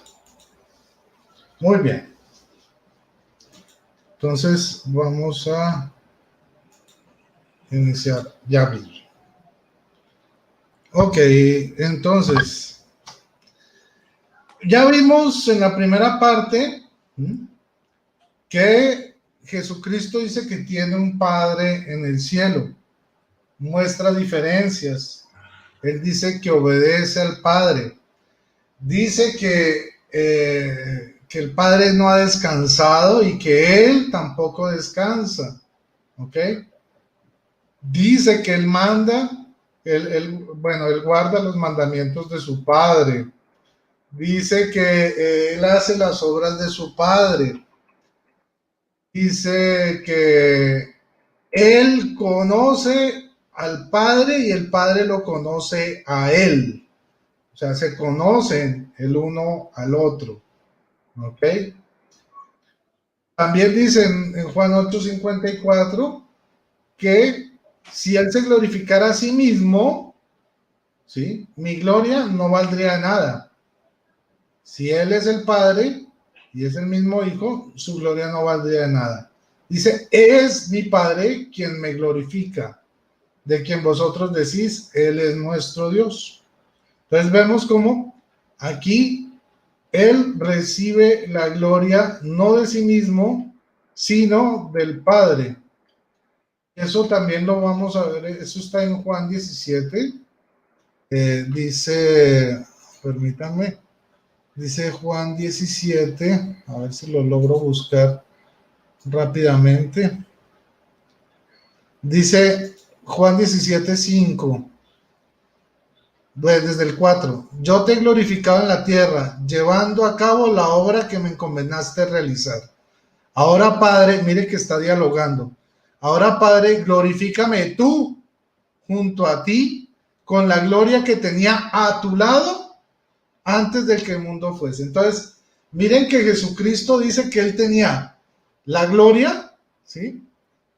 Muy bien. Entonces vamos a iniciar. Ya abrí. Ok, entonces ya vimos en la primera parte que Jesucristo dice que tiene un Padre en el cielo. Muestra diferencias. Él dice que obedece al Padre. Dice que el Padre no ha descansado y que Él tampoco descansa. ¿Ok? Dice que Él manda, Él guarda los mandamientos de su Padre. Dice que Él hace las obras de su Padre. Dice que Él conoce al Padre y el Padre lo conoce a Él. O sea, se conocen el uno al otro. ¿Ok? También dice en Juan 8:54 que si Él se glorificara a sí mismo, ¿sí?, mi gloria no valdría nada. Si Él es el Padre y es el mismo Hijo, su gloria no valdría nada. Dice, es mi Padre quien me glorifica, de quien vosotros decís, Él es nuestro Dios. Entonces vemos cómo aquí Él recibe la gloria no de sí mismo, sino del Padre. Eso también lo vamos a ver, eso está en Juan 17. Dice, permítanme, dice Juan 17, a ver si lo logro buscar rápidamente. Dice Juan 17:5. Desde el 4, yo te he glorificado en la tierra, llevando a cabo la obra que me encomendaste realizar. Ahora, Padre, mire que está dialogando. Ahora, Padre, glorifícame tú junto a ti con la gloria que tenía a tu lado antes de que el mundo fuese. Entonces, miren que Jesucristo dice que Él tenía la gloria, ¿sí?,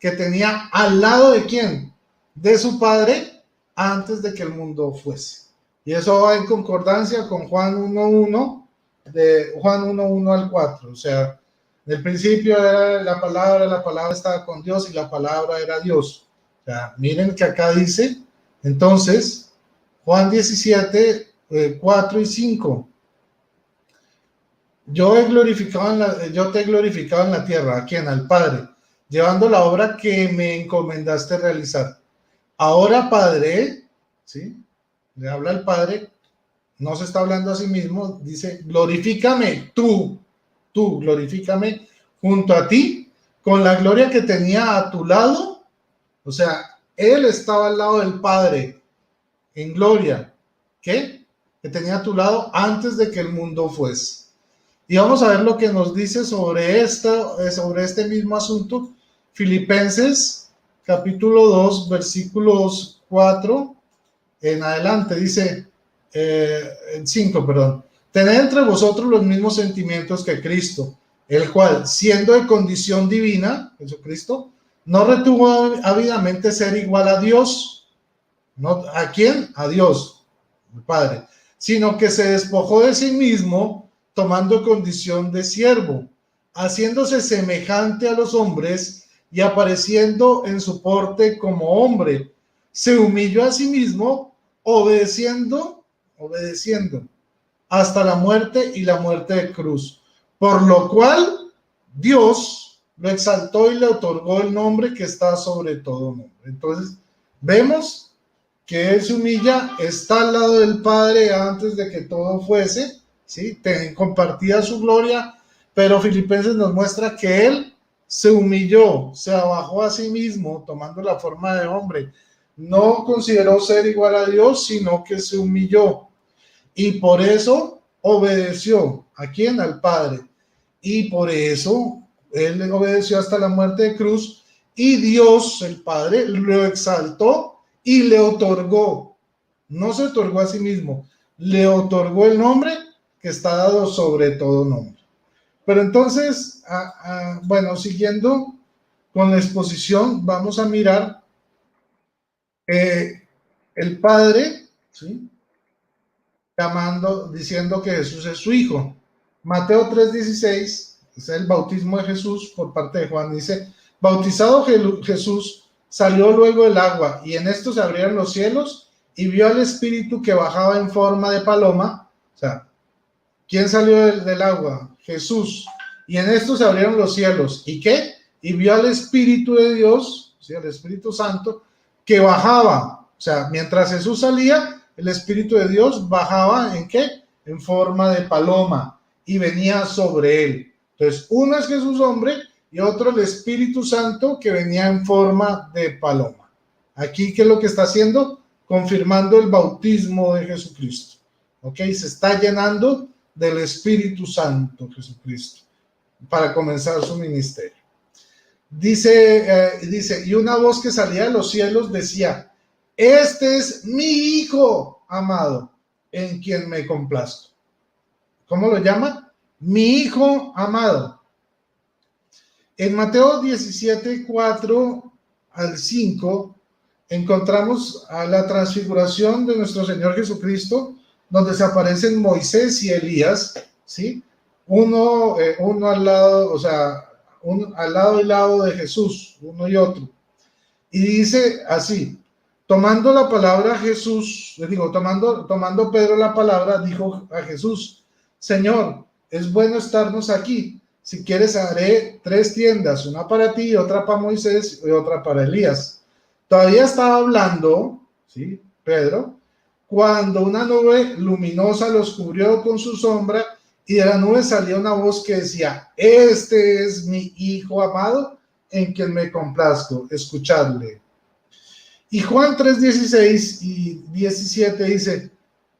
que tenía al lado de ¿quién? De su Padre antes de que el mundo fuese. Y eso va en concordancia con Juan 1:1, de Juan 1:1 al 4. O sea, en el principio era la palabra estaba con Dios y la palabra era Dios. O sea, miren que acá dice, entonces, Juan 17, 4 y 5. Yo te he glorificado en la tierra. ¿A quién? Al Padre, llevando la obra que me encomendaste realizar. Ahora, Padre, ¿sí?, le habla al Padre, no se está hablando a sí mismo, dice, glorifícame tú glorifícame junto a ti con la gloria que tenía a tu lado. O sea, Él estaba al lado del Padre en gloria, ¿qué? Que tenía a tu lado antes de que el mundo fuese. Y vamos a ver lo que nos dice sobre este mismo asunto, Filipenses capítulo 2, versículos 4 en adelante. Dice, 5, perdón. Tened entre vosotros los mismos sentimientos que Cristo, el cual, siendo de condición divina, Jesucristo, no retuvo ávidamente ser igual a Dios, ¿No? ¿A quién? A Dios, el Padre. Sino que se despojó de sí mismo, tomando condición de siervo, haciéndose semejante a los hombres y apareciendo en su porte como hombre. Se humilló a sí mismo, obedeciendo hasta la muerte y la muerte de cruz. Por lo cual Dios lo exaltó y le otorgó el nombre que está sobre todo nombre. Entonces, vemos que él se humilla, está al lado del Padre antes de que todo fuese, ¿sí? Compartía su gloria, pero Filipenses nos muestra que él se humilló, se abajó a sí mismo, tomando la forma de hombre. No consideró ser igual a Dios, sino que se humilló. Y por eso obedeció. ¿A quién? Al Padre. Y por eso él le obedeció hasta la muerte de cruz. Y Dios, el Padre, lo exaltó y le otorgó. No se otorgó a sí mismo, le otorgó el nombre que está dado sobre todo nombre. Pero entonces, bueno, siguiendo con la exposición, vamos a mirar el Padre, ¿sí? Diciendo que Jesús es su hijo. Mateo 3:16 es el bautismo de Jesús por parte de Juan. Dice, bautizado Jesús salió luego del agua y en esto se abrieron los cielos y vio al Espíritu que bajaba en forma de paloma. O sea, ¿quién salió del agua? Jesús. Y en esto se abrieron los cielos. ¿Y qué? Y vio al Espíritu de Dios, ¿sí? Al Espíritu Santo, que bajaba. O sea, mientras Jesús salía, el Espíritu de Dios bajaba ¿en qué? En forma de paloma y venía sobre él. Entonces, uno es Jesús hombre y otro el Espíritu Santo que venía en forma de paloma. Aquí, ¿qué es lo que está haciendo? Confirmando el bautismo de Jesucristo. ¿Ok? Se está llenando del Espíritu Santo Jesucristo para comenzar su ministerio. Dice, y una voz que salía de los cielos decía, este es mi hijo amado, en quien me complazco. ¿Cómo lo llama? Mi hijo amado. En Mateo 17, 4 al 5, encontramos a la transfiguración de nuestro Señor Jesucristo, donde se aparecen Moisés y Elías, ¿sí? Uno al lado, o sea, al lado y lado de Jesús, uno y otro. Y dice así, tomando la palabra Jesús, les digo, tomando Pedro la palabra, dijo a Jesús, Señor, es bueno estarnos aquí. Si quieres, haré 3 tiendas, una para ti, otra para Moisés y otra para Elías. Todavía estaba hablando, ¿sí? Pedro, cuando una nube luminosa los cubrió con su sombra y de la nube salía una voz que decía, este es mi hijo amado, en quien me complazco, escuchadle. Y Juan 3:16 y 17 dice,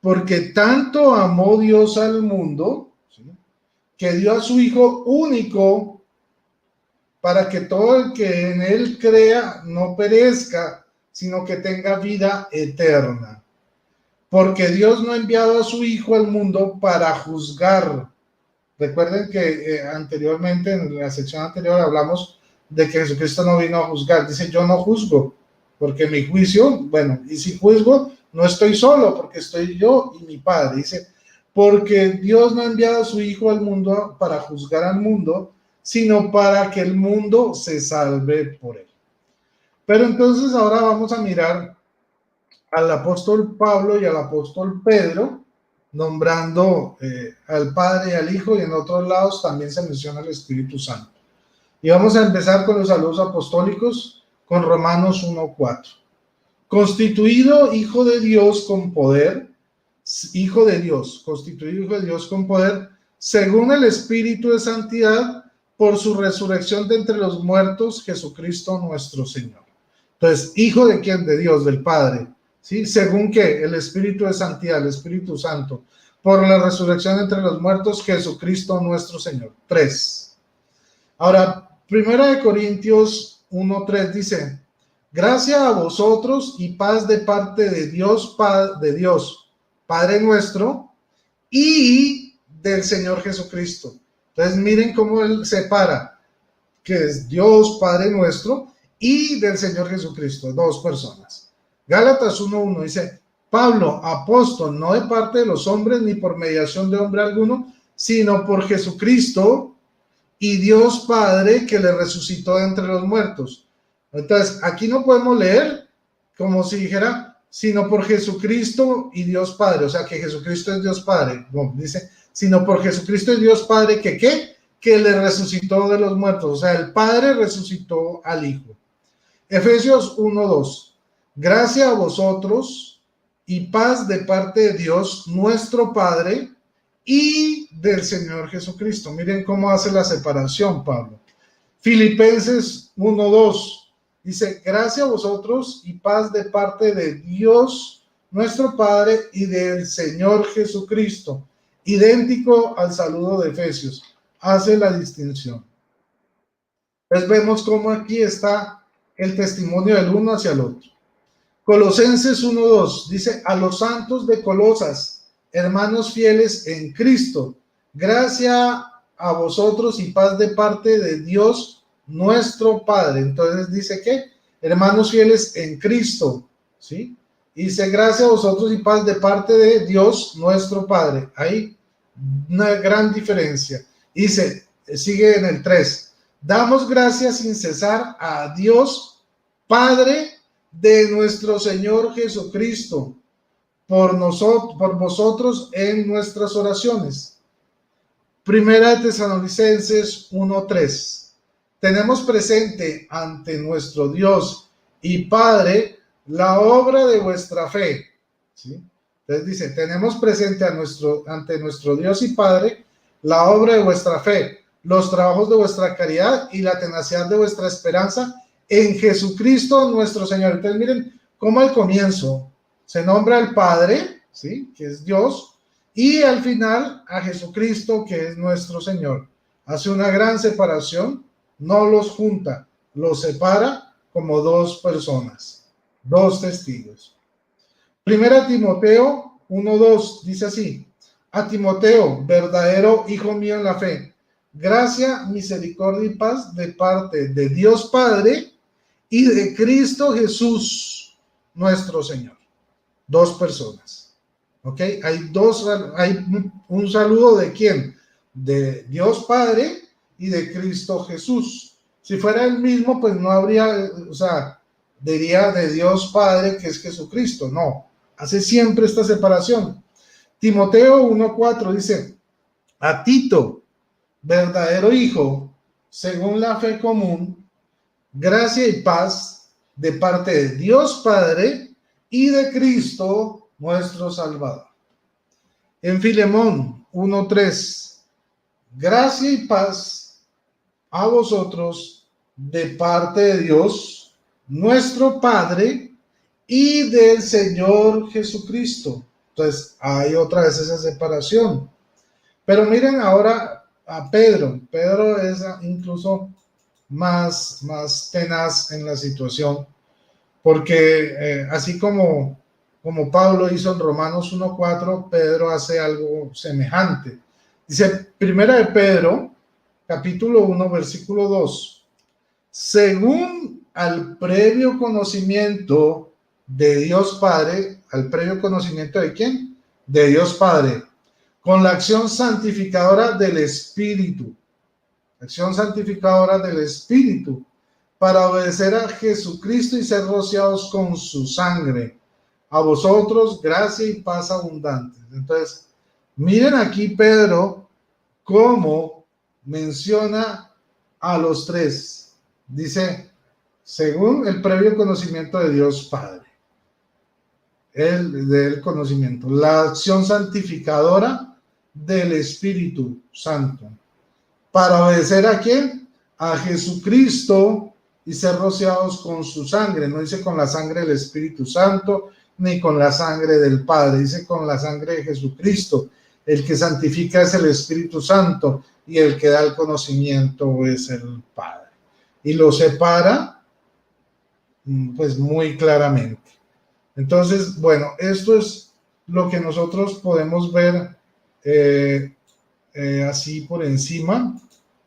porque tanto amó Dios al mundo, ¿sí? Que dio a su Hijo único para que todo el que en él crea no perezca, sino que tenga vida eterna. Porque Dios no ha enviado a su Hijo al mundo para juzgar. Recuerden que anteriormente, en la sección anterior, hablamos de que Jesucristo no vino a juzgar. Dice, yo no juzgo, porque mi juicio, bueno, y si juzgo, no estoy solo, porque estoy yo y mi Padre. Dice, porque Dios no ha enviado a su Hijo al mundo para juzgar al mundo, sino para que el mundo se salve por él. Pero entonces ahora vamos a mirar al apóstol Pablo y al apóstol Pedro, nombrando al Padre y al Hijo, y en otros lados también se menciona el Espíritu Santo. Y vamos a empezar con los saludos apostólicos, con Romanos 1:4. Constituido hijo de Dios con poder, constituido hijo de Dios con poder, según el Espíritu de santidad, por su resurrección de entre los muertos, Jesucristo nuestro Señor. Entonces, ¿hijo de quién? De Dios, del Padre. ¿Sí? Según que el Espíritu de santidad, el Espíritu Santo, por la resurrección entre los muertos, Jesucristo nuestro Señor. 3. Ahora, 1 Corintios 1:3 dice, gracias a vosotros y paz de parte de Dios, Padre nuestro, y del Señor Jesucristo. Entonces, miren cómo él separa, que es Dios, Padre nuestro, y del Señor Jesucristo, 2 personas. Gálatas 1:1 dice, Pablo, apóstol, no de parte de los hombres ni por mediación de hombre alguno, sino por Jesucristo y Dios Padre que le resucitó de entre los muertos. Entonces, aquí no podemos leer como si dijera, sino por Jesucristo y Dios Padre, o sea, que Jesucristo es Dios Padre. No, dice, sino por Jesucristo y Dios Padre que ¿qué? Que le resucitó de los muertos, o sea, el Padre resucitó al Hijo. Efesios 1:2. Gracia a vosotros y paz de parte de Dios, nuestro Padre, y del Señor Jesucristo. Miren cómo hace la separación Pablo. Filipenses 1:2 dice, gracia a vosotros y paz de parte de Dios, nuestro Padre, y del Señor Jesucristo. Idéntico al saludo de Efesios. Hace la distinción. Entonces vemos cómo aquí está el testimonio del uno hacia el otro. Colosenses 1:2 dice, a los santos de Colosas, hermanos fieles en Cristo, gracia a vosotros y paz de parte de Dios nuestro Padre. Entonces dice que hermanos fieles en Cristo, ¿sí? Dice gracia a vosotros y paz de parte de Dios nuestro Padre. Hay una gran diferencia. Dice, sigue en el 3, damos gracias sin cesar a Dios Padre de nuestro Señor Jesucristo por vosotros en nuestras oraciones. Primera de Tesalonicenses 1:3. Tenemos presente ante nuestro Dios y Padre la obra de vuestra fe. ¿Sí? Entonces dice, tenemos presente ante nuestro Dios y Padre la obra de vuestra fe, los trabajos de vuestra caridad y la tenacidad de vuestra esperanza en Jesucristo nuestro Señor. Entonces miren cómo al comienzo se nombra al Padre, ¿sí? Que es Dios, y al final a Jesucristo, que es nuestro Señor. Hace una gran separación, no los junta, los separa como dos personas, dos testigos. Primera Timoteo 1:2 dice así, a Timoteo, verdadero hijo mío en la fe, gracia, misericordia y paz de parte de Dios Padre y de Cristo Jesús, nuestro Señor. Dos personas. ¿Ok? Hay un saludo de ¿quién? De Dios Padre y de Cristo Jesús. Si fuera el mismo, pues no habría, o sea, diría de Dios Padre, que es Jesucristo. No, hace siempre esta separación. Timoteo 1:4 dice, a Tito, verdadero hijo, según la fe común, gracia y paz de parte de Dios Padre y de Cristo nuestro Salvador. En Filemón 1:3, gracia y paz a vosotros de parte de Dios nuestro Padre y del Señor Jesucristo. Entonces hay otra vez esa separación. Pero miren ahora a Pedro. Pedro es incluso más tenaz en la situación, porque así como Pablo hizo en Romanos 1:4, Pedro hace algo semejante. Dice, primera de Pedro, capítulo 1, versículo 2, según al previo conocimiento de Dios Padre, ¿al previo conocimiento de quién? De Dios Padre, con la acción santificadora del Espíritu. Acción santificadora del Espíritu, para obedecer a Jesucristo y ser rociados con su sangre. A vosotros, gracia y paz abundantes. Entonces, miren aquí Pedro cómo menciona a los tres. Dice, según el previo conocimiento de Dios Padre. Del conocimiento. La acción santificadora del Espíritu Santo. ¿Para obedecer a quién? A Jesucristo y ser rociados con su sangre. No dice con la sangre del Espíritu Santo, ni con la sangre del Padre. Dice con la sangre de Jesucristo. El que santifica es el Espíritu Santo y el que da el conocimiento es el Padre. Y lo separa, pues muy claramente. Entonces, bueno, esto es lo que nosotros podemos ver así por encima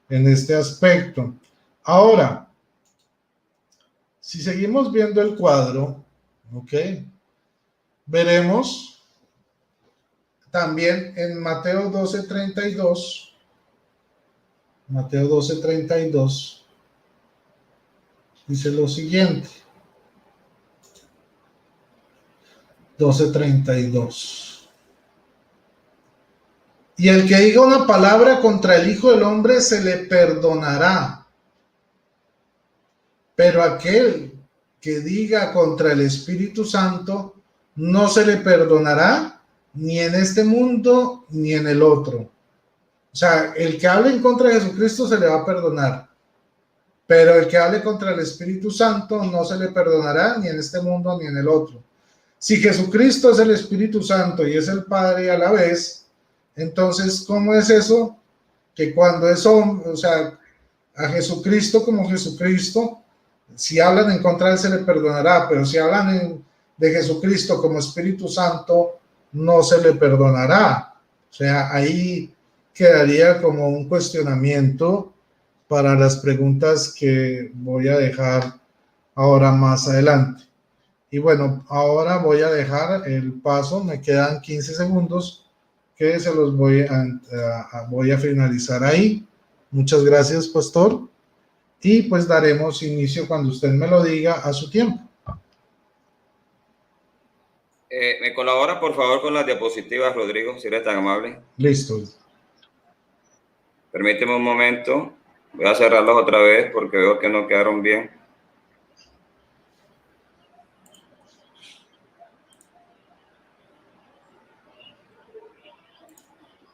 en este aspecto. Ahora, si seguimos viendo el cuadro, Ok. Veremos también en Mateo 12:32. Mateo 12:32 dice lo siguiente. 12:32. Y el que diga una palabra contra el Hijo del Hombre se le perdonará. Pero aquel que diga contra el Espíritu Santo no se le perdonará ni en este mundo ni en el otro. O sea, el que hable en contra de Jesucristo se le va a perdonar, pero el que hable contra el Espíritu Santo no se le perdonará ni en este mundo ni en el otro. Si Jesucristo es el Espíritu Santo y es el Padre a la vez, entonces, ¿cómo es eso? Que cuando es hombre, o sea, a Jesucristo como Jesucristo, si hablan en contra de él se le perdonará, pero si hablan de Jesucristo como Espíritu Santo, no se le perdonará. O sea, ahí quedaría como un cuestionamiento para las preguntas que voy a dejar ahora más adelante. Y bueno, ahora voy a dejar el paso, me quedan 15 segundos que se los voy a finalizar ahí. Muchas gracias, pastor. Y pues daremos inicio cuando usted me lo diga a su tiempo. ¿Me colabora, por favor, con las diapositivas, Rodrigo, si eres tan amable? Listo. Permíteme un momento. Voy a cerrarlos otra vez porque veo que no quedaron bien.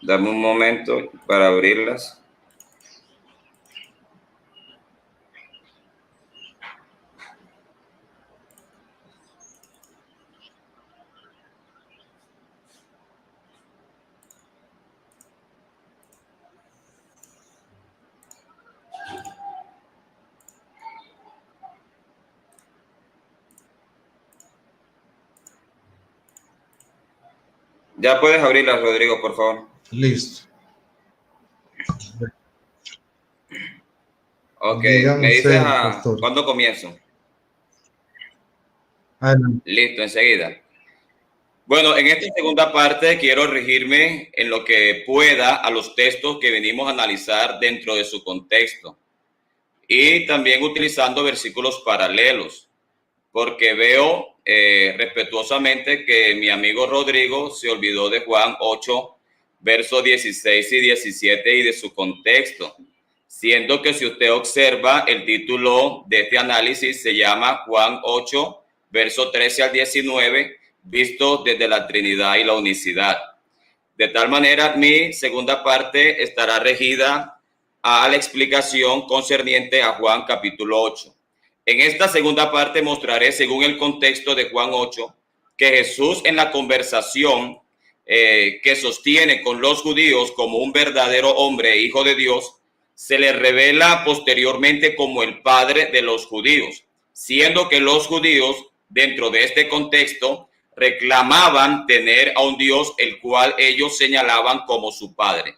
Dame un momento para abrirlas. Ya puedes abrirlas, Rodrigo, por favor. Listo. Ok, Dígame me dices usted, pastor. ¿cuándo comienzo? Adelante. Listo, enseguida. Bueno, en esta segunda parte quiero regirme en lo que pueda a los textos que venimos a analizar dentro de su contexto y también utilizando versículos paralelos, porque veo respetuosamente que mi amigo Rodrigo se olvidó de Juan 8, versos 16 y 17 y de su contexto, siendo que si usted observa el título de este análisis se llama Juan 8, verso 13 al 19, visto desde la Trinidad y la unicidad. De tal manera, mi segunda parte estará regida a la explicación concerniente a Juan capítulo 8. En esta segunda parte mostraré, según el contexto de Juan 8, que Jesús en la conversación que sostiene con los judíos como un verdadero hombre e hijo de Dios, se le revela posteriormente como el padre de los judíos, siendo que los judíos, dentro de este contexto, reclamaban tener a un Dios el cual ellos señalaban como su padre.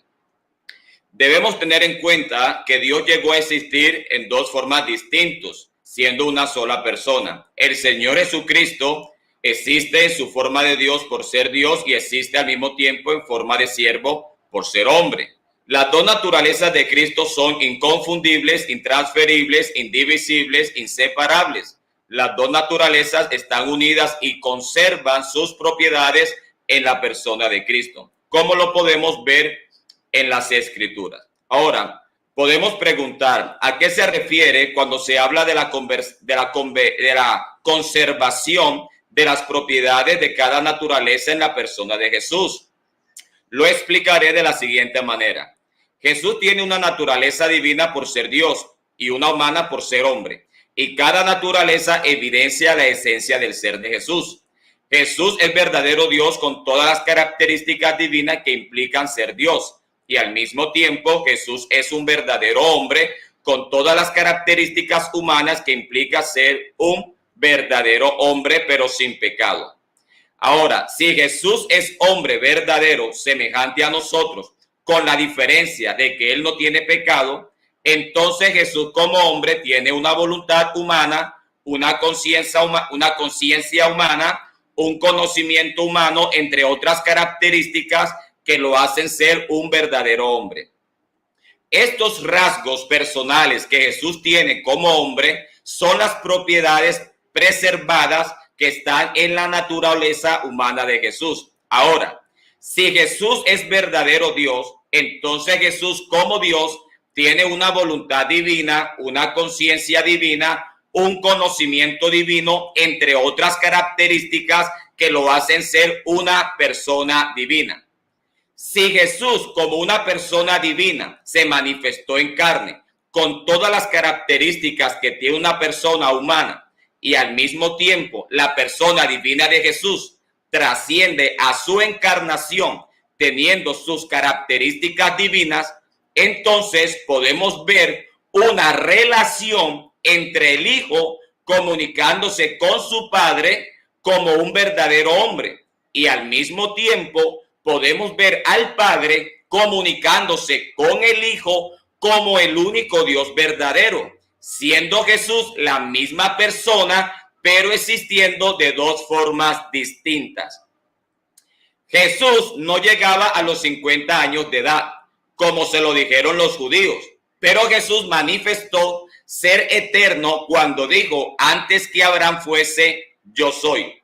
Debemos tener en cuenta que Dios llegó a existir en dos formas distintas, siendo una sola persona. El Señor Jesucristo existe en su forma de Dios por ser Dios y existe al mismo tiempo en forma de siervo por ser hombre. Las dos naturalezas de Cristo son inconfundibles, intransferibles, indivisibles, inseparables. Las dos naturalezas están unidas y conservan sus propiedades en la persona de Cristo, como lo podemos ver en las Escrituras. Ahora, podemos preguntar, ¿a qué se refiere cuando se habla de la conservación de las propiedades de cada naturaleza en la persona de Jesús? Lo explicaré de la siguiente manera. Jesús tiene una naturaleza divina por ser Dios y una humana por ser hombre, y cada naturaleza evidencia la esencia del ser de Jesús. Jesús es verdadero Dios con todas las características divinas que implican ser Dios, y al mismo tiempo Jesús es un verdadero hombre con todas las características humanas que implica ser un verdadero hombre pero sin pecado. Ahora, si Jesús es hombre verdadero, semejante a nosotros, con la diferencia de que él no tiene pecado, entonces Jesús como hombre tiene una voluntad humana una conciencia humana, un conocimiento humano, entre otras características que lo hacen ser un verdadero hombre. Estos rasgos personales que Jesús tiene como hombre son las propiedades preservadas que están en la naturaleza humana de Jesús. Ahora, si Jesús es verdadero Dios, entonces Jesús como Dios tiene una voluntad divina, una conciencia divina, un conocimiento divino, entre otras características que lo hacen ser una persona divina. Si Jesús como una persona divina se manifestó en carne con todas las características que tiene una persona humana y al mismo tiempo la persona divina de Jesús trasciende a su encarnación teniendo sus características divinas, entonces podemos ver una relación entre el Hijo comunicándose con su Padre como un verdadero hombre y al mismo tiempo podemos ver al Padre comunicándose con el Hijo como el único Dios verdadero, siendo Jesús la misma persona, pero existiendo de dos formas distintas. Jesús no llegaba a los 50 años de edad, como se lo dijeron los judíos, pero Jesús manifestó ser eterno cuando dijo, antes que Abraham fuese, yo soy.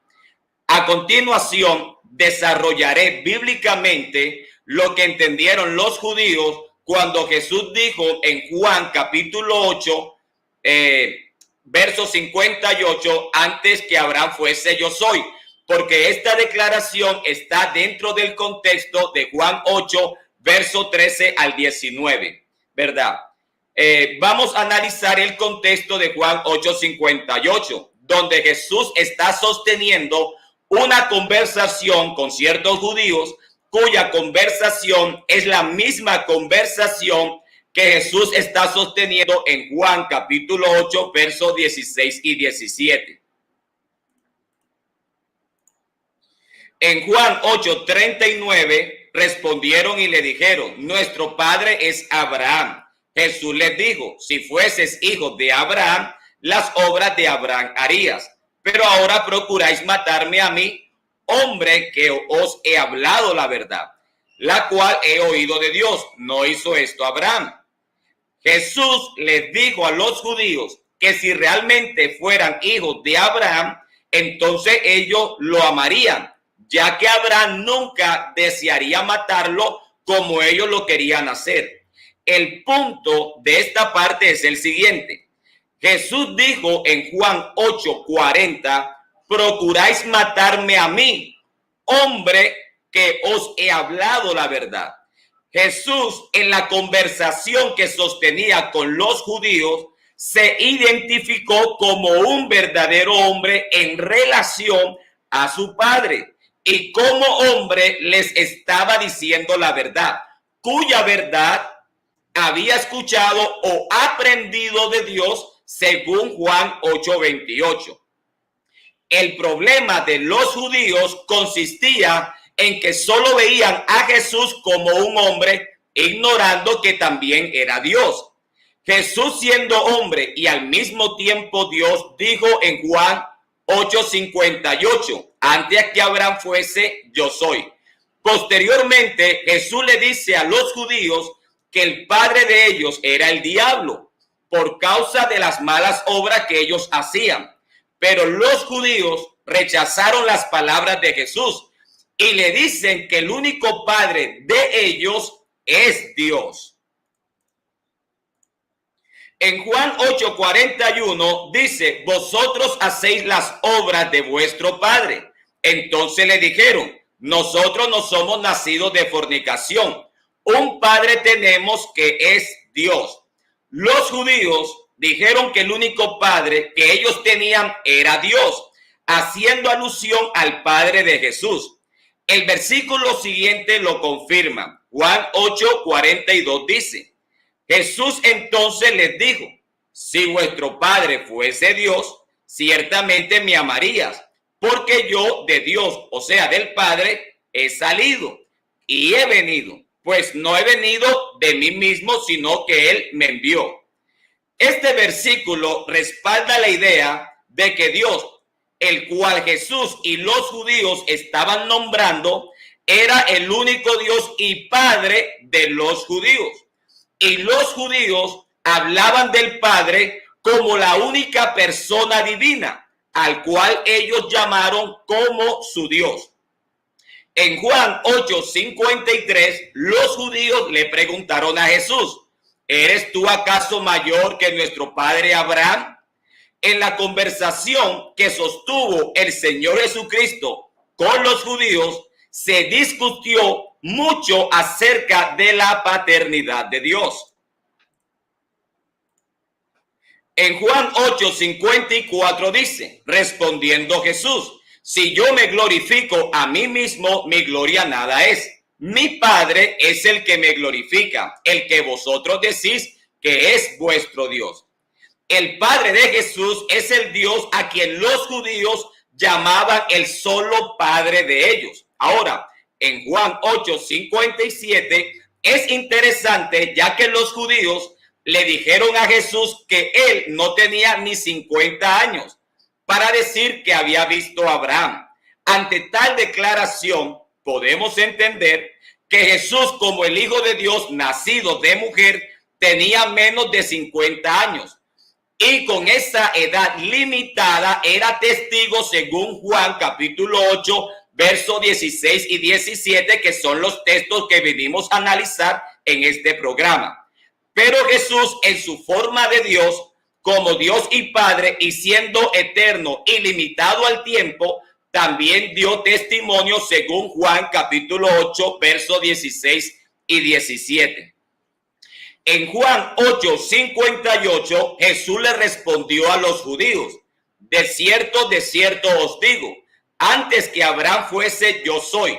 A continuación, desarrollaré bíblicamente lo que entendieron los judíos cuando Jesús dijo en Juan capítulo 8, verso 58, antes que Abraham fuese, yo soy. Porque esta declaración está dentro del contexto de Juan 8, verso 13 al 19, ¿verdad? Vamos a analizar el contexto de Juan 8, 58, donde Jesús está sosteniendo una conversación con ciertos judíos, cuya conversación es la misma conversación que Jesús está sosteniendo en Juan capítulo 8, versos 16 y 17. En Juan 8:39 respondieron y le dijeron, nuestro padre es Abraham. Jesús les dijo, si fueses hijo de Abraham, las obras de Abraham harías. Pero ahora procuráis matarme a mí, hombre que os he hablado la verdad, la cual he oído de Dios. No hizo esto Abraham. Jesús les dijo a los judíos que si realmente fueran hijos de Abraham, entonces ellos lo amarían, ya que Abraham nunca desearía matarlo como ellos lo querían hacer. El punto de esta parte es el siguiente. Jesús dijo en Juan 8:40, procuráis matarme a mí, hombre que os he hablado la verdad. Jesús, en la conversación que sostenía con los judíos, se identificó como un verdadero hombre en relación a su Padre. Y como hombre les estaba diciendo la verdad, cuya verdad había escuchado o aprendido de Dios según Juan 8:28. El problema de los judíos consistía en que solo veían a Jesús como un hombre, ignorando que también era Dios. Jesús, siendo hombre y al mismo tiempo Dios, dijo en Juan 8:58, antes que Abraham fuese, yo soy. Posteriormente, Jesús le dice a los judíos que el padre de ellos era el diablo por causa de las malas obras que ellos hacían. Pero los judíos rechazaron las palabras de Jesús y le dicen que el único padre de ellos es Dios. En Juan 8:41 dice, vosotros hacéis las obras de vuestro padre. Entonces le dijeron, nosotros no somos nacidos de fornicación. Un padre tenemos que es Dios. Los judíos dijeron que el único padre que ellos tenían era Dios, haciendo alusión al Padre de Jesús. El versículo siguiente lo confirma. Juan 8:42 dice, Jesús entonces les dijo, si vuestro Padre fuese Dios, ciertamente me amarías, porque yo de Dios, o sea, del Padre, he salido y he venido, pues no he venido de mí mismo, sino que Él me envió. Este versículo respalda la idea de que Dios, el cual Jesús y los judíos estaban nombrando, era el único Dios y Padre de los judíos. Y los judíos hablaban del Padre como la única persona divina, al cual ellos llamaron como su Dios. En Juan 8:53, los judíos le preguntaron a Jesús: ¿eres tú acaso mayor que nuestro padre Abraham? En la conversación que sostuvo el Señor Jesucristo con los judíos, se discutió mucho acerca de la paternidad de Dios. En Juan 8:54 dice, respondiendo Jesús: si yo me glorifico a mí mismo, mi gloria nada es. Mi Padre es el que me glorifica, el que vosotros decís que es vuestro Dios. El Padre de Jesús es el Dios a quien los judíos llamaban el solo Padre de ellos. Ahora, en Juan 8:57 es interesante, ya que los judíos le dijeron a Jesús que él no tenía ni 50 años para decir que había visto a Abraham. Ante tal declaración, podemos entender que Jesús, como el Hijo de Dios nacido de mujer, tenía menos de 50 años. Y con esa edad limitada era testigo, según Juan capítulo 8, versos 16 y 17, que son los textos que venimos a analizar en este programa. Pero Jesús, en su forma de Dios, como Dios y Padre, y siendo eterno y limitado al tiempo, también dio testimonio según Juan capítulo 8, versos 16 y 17. En Juan 8:58, Jesús le respondió a los judíos: de cierto os digo, antes que Abraham fuese, yo soy.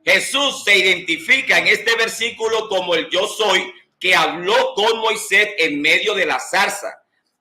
Jesús se identifica en este versículo como el yo soy que habló con Moisés en medio de la zarza.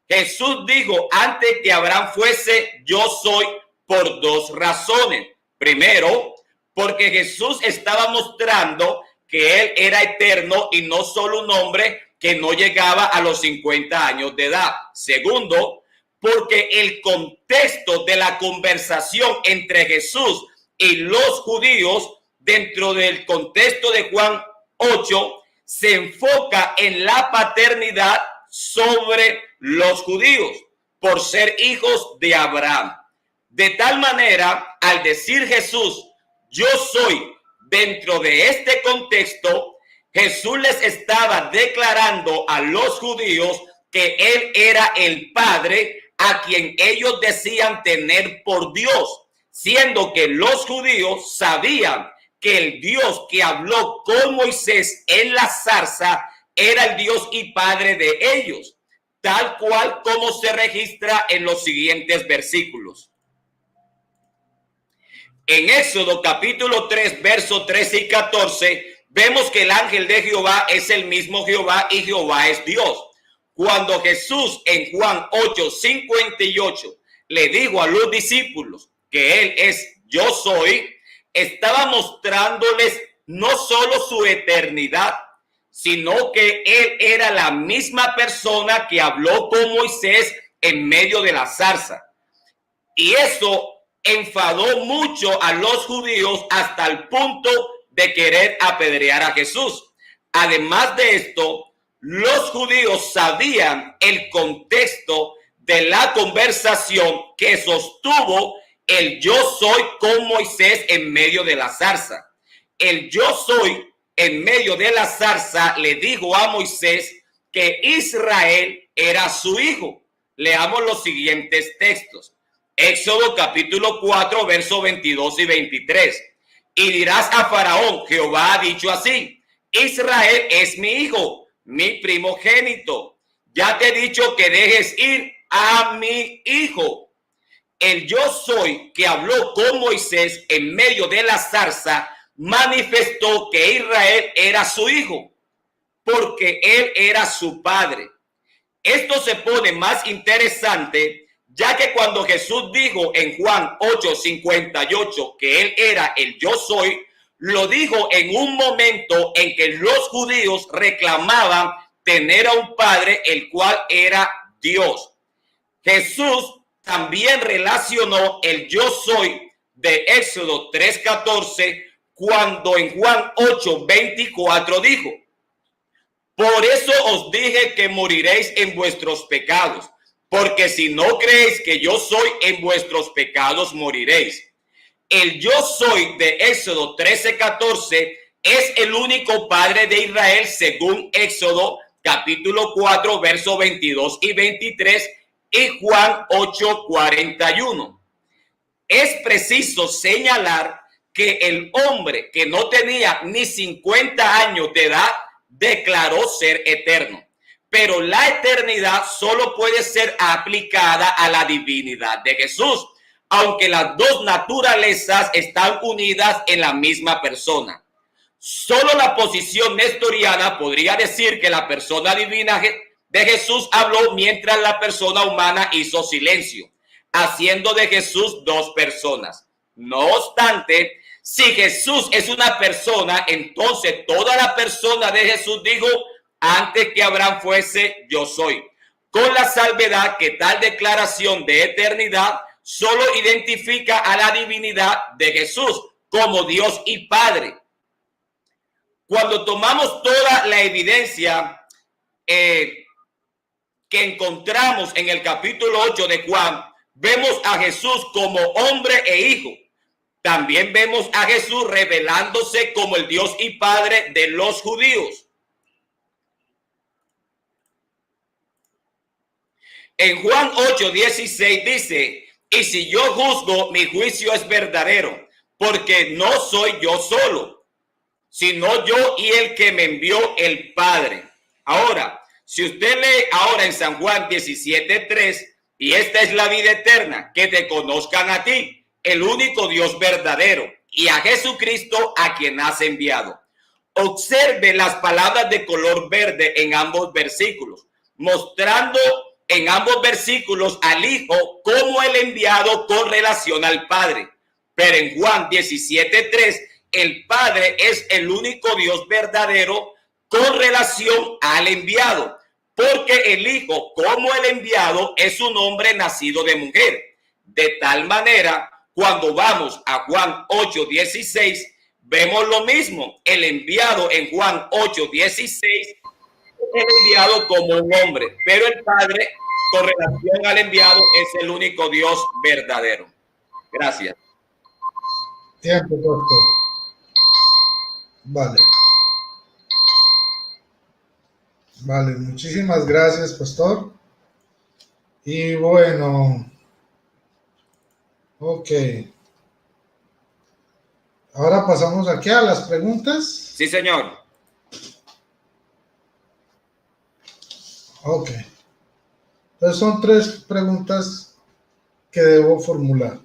Jesús dijo: antes que Abraham fuese, yo soy, por dos razones. Primero, porque Jesús estaba mostrando que él era eterno y no solo un hombre que no llegaba a los 50 años de edad. Segundo, porque el contexto de la conversación entre Jesús y los judíos, dentro del contexto de Juan 8, se enfoca en la paternidad sobre los judíos por ser hijos de Abraham. De tal manera, al decir Jesús, yo soy, dentro de este contexto, Jesús les estaba declarando a los judíos que él era el Padre a quien ellos decían tener por Dios, siendo que los judíos sabían que el Dios que habló con Moisés en la zarza era el Dios y Padre de ellos, tal cual como se registra en los siguientes versículos. En Éxodo capítulo 3, versos 13 y 14, vemos que el ángel de Jehová es el mismo Jehová y Jehová es Dios. Cuando Jesús en Juan 8:58 le dijo a los discípulos que él es yo soy, estaba mostrándoles no solo su eternidad, sino que él era la misma persona que habló con Moisés en medio de la zarza. Y eso enfadó mucho a los judíos hasta el punto de querer apedrear a Jesús. Además de esto, los judíos sabían el contexto de la conversación que sostuvo el yo soy con Moisés en medio de la zarza. El yo soy en medio de la zarza le dijo a Moisés que Israel era su hijo. Leamos los siguientes textos. Éxodo capítulo 4, versos 22 y 23. Y dirás a Faraón: Jehová ha dicho así: Israel es mi hijo, mi primogénito. Ya te he dicho que dejes ir a mi hijo. El yo soy que habló con Moisés en medio de la zarza manifestó que Israel era su hijo, porque él era su padre. Esto se pone más interesante, ya que cuando Jesús dijo en Juan 8:58 que él era el yo soy, lo dijo en un momento en que los judíos reclamaban tener a un padre el cual era Dios. Jesús también relacionó el yo soy de Éxodo 3:14 cuando en Juan 8:24 dijo: por eso os dije que moriréis en vuestros pecados, porque si no creéis que yo soy, en vuestros pecados moriréis. El yo soy de Éxodo 13:14 es el único padre de Israel según Éxodo capítulo 4, versos 22 y 23 y Juan 8:41. Es preciso señalar que el hombre que no tenía ni 50 años de edad declaró ser eterno, pero la eternidad solo puede ser aplicada a la divinidad de Jesús, aunque las dos naturalezas están unidas en la misma persona. Solo la posición nestoriana podría decir que la persona divina de Jesús habló mientras la persona humana hizo silencio, haciendo de Jesús dos personas. No obstante, si Jesús es una persona, entonces toda la persona de Jesús dijo: antes que Abraham fuese, yo soy. Con la salvedad que tal declaración de eternidad solo identifica a la divinidad de Jesús como Dios y Padre. Cuando tomamos toda la evidencia que encontramos en el capítulo 8 de Juan, vemos a Jesús como hombre e hijo. También vemos a Jesús revelándose como el Dios y Padre de los judíos. En Juan 8:16 dice: y si yo juzgo, mi juicio es verdadero, porque no soy yo solo, sino yo y el que me envió, el Padre. Ahora, si usted lee ahora en San Juan 17:3, y esta es la vida eterna, que te conozcan a ti, el único Dios verdadero, y a Jesucristo a quien has enviado. Observe las palabras de color verde en ambos versículos, mostrando en ambos versículos al Hijo como el enviado con relación al Padre. Pero en Juan 17:3, el Padre es el único Dios verdadero con relación al enviado, porque el Hijo como el enviado es un hombre nacido de mujer. De tal manera, cuando vamos a Juan 8:16, vemos lo mismo. El enviado en Juan 8:16 es enviado como un hombre, pero el Padre, con relación al enviado, es el único Dios verdadero. Gracias. Tiempo, doctor. Vale. Vale, muchísimas gracias, pastor. Y bueno, ok. Ahora pasamos aquí a las preguntas. Sí, señor. Ok. Entonces son 3 preguntas que debo formular.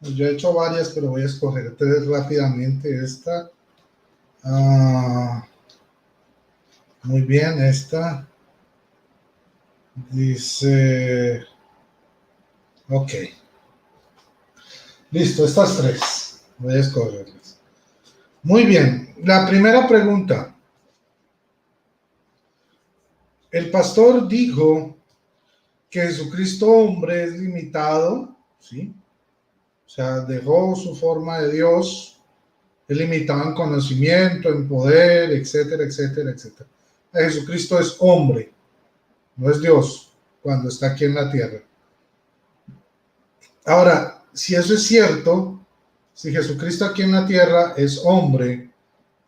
Yo he hecho varias, pero voy a escoger 3 rápidamente. Esta. Muy bien, esta. Dice... Ok. Listo, estas 3. Voy a escogerlas. Muy bien. La primera pregunta. El pastor dijo que Jesucristo hombre es limitado, ¿sí? O sea, dejó su forma de Dios, es limitado en conocimiento, en poder, etcétera, etcétera, etcétera. Jesucristo es hombre, no es Dios cuando está aquí en la tierra. Ahora, si eso es cierto, si Jesucristo aquí en la tierra es hombre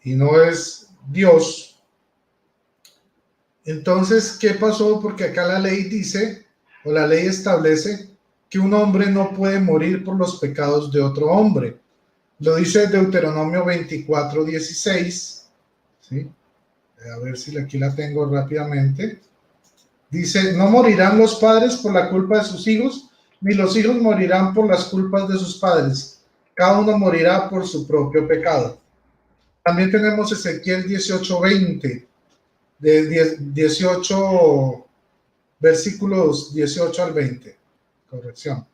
y no es Dios, entonces, ¿qué pasó? Porque acá la ley dice, o la ley establece, que un hombre no puede morir por los pecados de otro hombre. Lo dice Deuteronomio 24:16, ¿sí? A ver si aquí la tengo rápidamente. Dice, no morirán los padres por la culpa de sus hijos, ni los hijos morirán por las culpas de sus padres. Cada uno morirá por su propio pecado. También tenemos Ezequiel 18:20. De 18 versículos 18 al 20, corrección.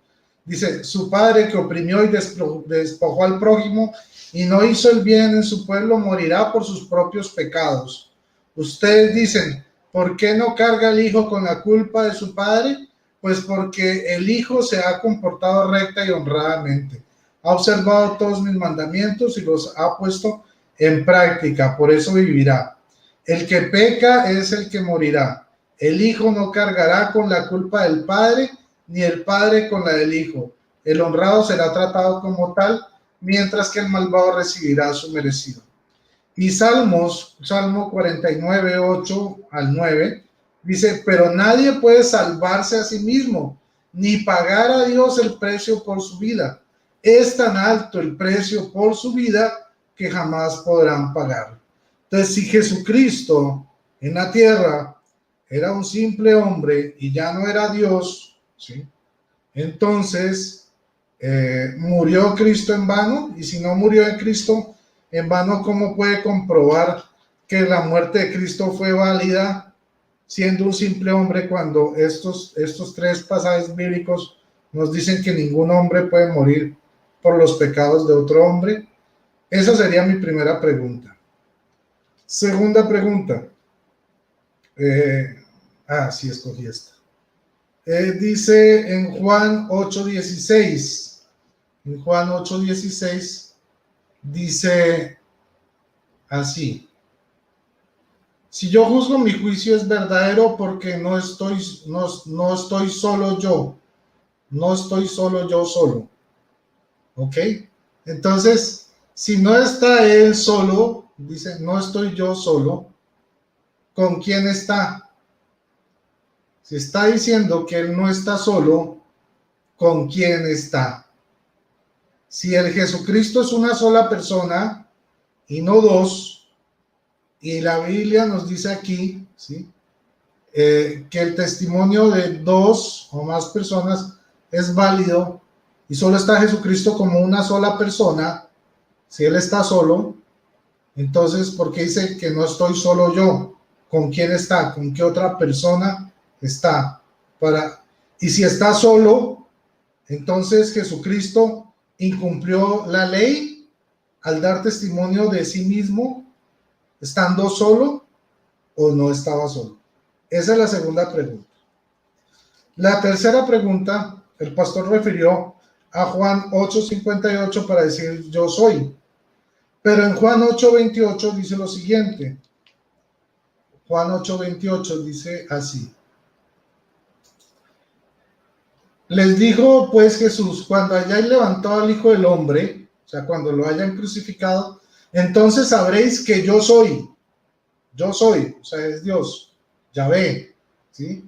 Dice, su padre que oprimió y despojó al prójimo y no hizo el bien en su pueblo morirá por sus propios pecados. Ustedes dicen, ¿por qué no carga el hijo con la culpa de su padre? Pues porque el Hijo se ha comportado recta y honradamente, ha observado todos mis mandamientos y los ha puesto en práctica, por eso vivirá. El que peca es el que morirá. El Hijo no cargará con la culpa del Padre, ni el Padre con la del Hijo. El honrado será tratado como tal, mientras que el malvado recibirá su merecido. Y Salmo 49, 8 al 9, dice, pero nadie puede salvarse a sí mismo, ni pagar a Dios el precio por su vida. Es tan alto el precio por su vida que jamás podrán pagar. Entonces, si Jesucristo en la tierra era un simple hombre y ya no era Dios, ¿sí? Entonces, ¿murió Cristo en vano? Y si no murió en Cristo en vano, ¿cómo puede comprobar que la muerte de Cristo fue válida siendo un simple hombre cuando estos tres pasajes bíblicos nos dicen que ningún hombre puede morir por los pecados de otro hombre? Esa sería mi primera pregunta. Segunda pregunta. Sí, escogí esta. Dice en Juan 8:16. En Juan 8:16 dice así: si yo juzgo, mi juicio es verdadero, porque no estoy solo yo, no estoy solo yo solo. ¿Ok? Entonces, si no está él solo, dice, no estoy yo solo, ¿con quién está? Si está diciendo que él no está solo, ¿con quién está? Si el Jesucristo es una sola persona y no dos, y la Biblia nos dice aquí, ¿sí? Que el testimonio de dos o más personas es válido y solo está Jesucristo como una sola persona. Si él está solo, entonces, ¿por qué dice que no estoy solo yo? ¿Con quién está? ¿Con qué otra persona está? Y si está solo, entonces Jesucristo incumplió la ley al dar testimonio de sí mismo, estando solo, o no estaba solo. Esa es la segunda pregunta. La tercera pregunta, el pastor refirió a Juan 8:58 para decir yo soy. Pero en Juan 8:28 dice lo siguiente. Juan 8:28 dice así: les dijo pues Jesús, cuando hayáis levantado al Hijo del Hombre, o sea, cuando lo hayan crucificado, entonces sabréis que yo soy, o sea, es Dios, Yahvé, ¿sí?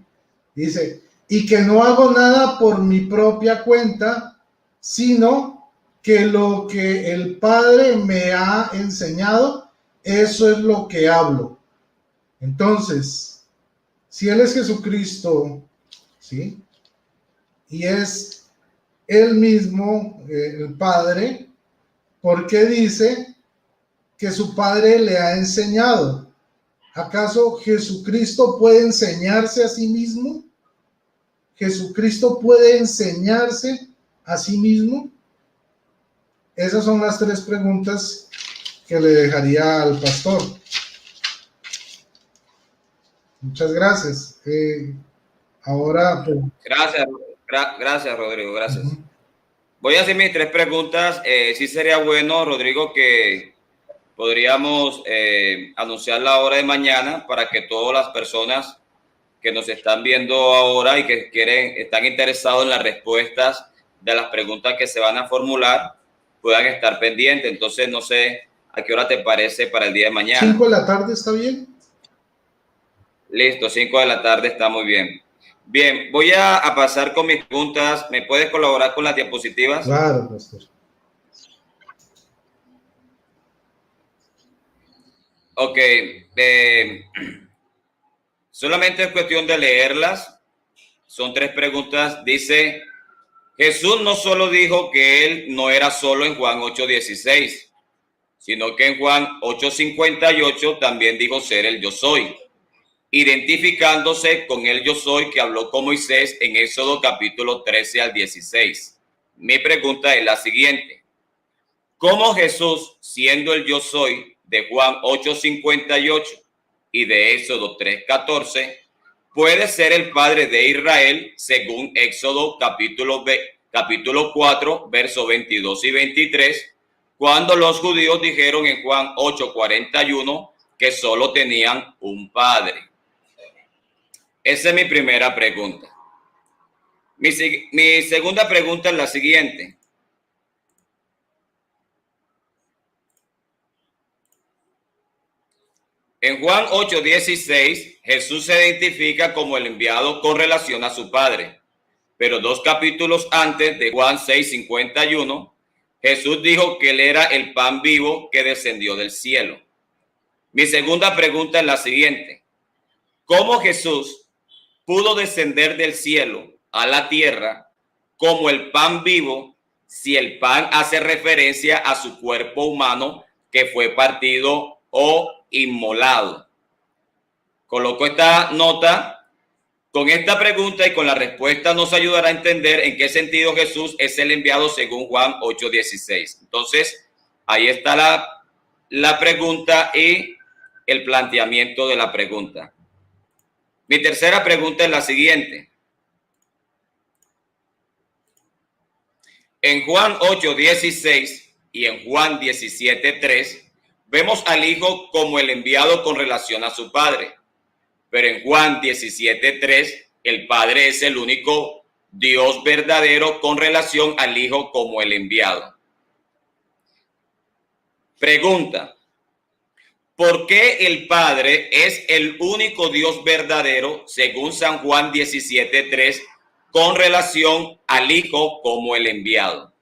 Dice, y que no hago nada por mi propia cuenta, sino que lo que el Padre me ha enseñado, eso es lo que hablo. Entonces, si Él es Jesucristo, ¿sí? Y es Él mismo, el Padre, ¿por qué dice que su Padre le ha enseñado? ¿Acaso Jesucristo puede enseñarse a sí mismo? ¿Jesucristo puede enseñarse a sí mismo? Esas son las tres preguntas que le dejaría al pastor. Muchas gracias. Ahora, pues, Gracias, Rodrigo, gracias. Voy a hacer mis tres preguntas. Sí sería bueno, Rodrigo, que podríamos anunciar la hora de mañana para que todas las personas que nos están viendo ahora y que están interesados en las respuestas de las preguntas que se van a formular puedan estar pendientes. Entonces, no sé a qué hora te parece para el día de mañana. 5 de la tarde, ¿está bien? Listo, 5 de la tarde está muy bien. Bien, voy a pasar con mis preguntas. ¿Me puedes colaborar con las diapositivas? Claro, pastor. Ok. Solamente es cuestión de leerlas. Son tres preguntas. Dice, Jesús no solo dijo que él no era solo en Juan 8:16, sino que en Juan 8:58 también dijo ser el yo soy, identificándose con el yo soy que habló con Moisés en Éxodo capítulo 13 al 16. Mi pregunta es la siguiente: ¿cómo Jesús, siendo el yo soy de Juan 8:58 y de Éxodo 3:14, puede ser el padre de Israel, según Éxodo capítulo 4, versos 22 y 23, cuando los judíos dijeron en Juan 8:41 que solo tenían un padre. Esa es mi primera pregunta. Mi segunda pregunta es la siguiente. En Juan 8:16, Jesús se identifica como el enviado con relación a su Padre. Pero 2 capítulos antes, de Juan 6:51, Jesús dijo que él era el pan vivo que descendió del cielo. Mi segunda pregunta es la siguiente. ¿Cómo Jesús pudo descender del cielo a la tierra como el pan vivo si el pan hace referencia a su cuerpo humano que fue partido o inmolado? Coloco esta nota. Con esta pregunta y con la respuesta nos ayudará a entender en qué sentido Jesús es el enviado según Juan 8:16. Entonces, ahí está la pregunta y el planteamiento de la pregunta. Mi tercera pregunta es la siguiente. En Juan 8:16 y en Juan 17:3 vemos al Hijo como el enviado con relación a su Padre. Pero en Juan 17:3, el Padre es el único Dios verdadero con relación al Hijo como el enviado. Pregunta: ¿por qué el Padre es el único Dios verdadero según San Juan 17:3 con relación al Hijo como el enviado?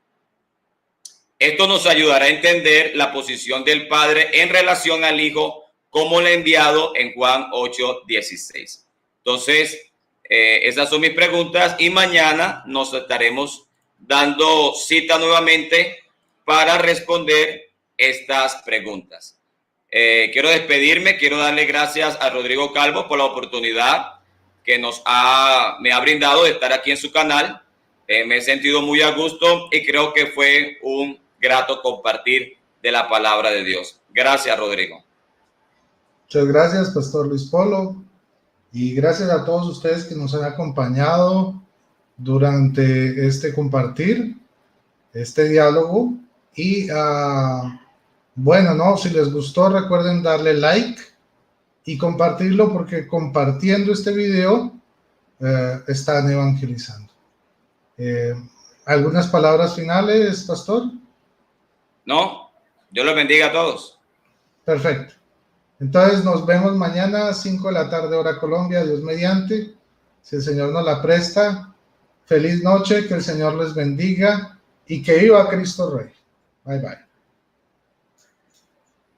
Esto nos ayudará a entender la posición del Padre en relación al Hijo como el enviado en Juan 8:16. Entonces, esas son mis preguntas y mañana nos estaremos dando cita nuevamente para responder estas preguntas. Quiero despedirme, quiero darle gracias a Rodrigo Calvo por la oportunidad que me ha brindado de estar aquí en su canal. Me he sentido muy a gusto y creo que fue un grato compartir de la palabra de Dios. Gracias, Rodrigo. Muchas gracias, Pastor Luis Polo, y gracias a todos ustedes que nos han acompañado durante este compartir, este diálogo. Y bueno, no, si les gustó, recuerden darle like y compartirlo, porque compartiendo este video están evangelizando. ¿Algunas palabras finales, Pastor? No, Dios los bendiga a todos. Perfecto. Entonces nos vemos mañana a 5 de la tarde, hora Colombia, Dios mediante, si el Señor nos la presta. Feliz noche, que el Señor les bendiga y que viva Cristo Rey. Bye, bye.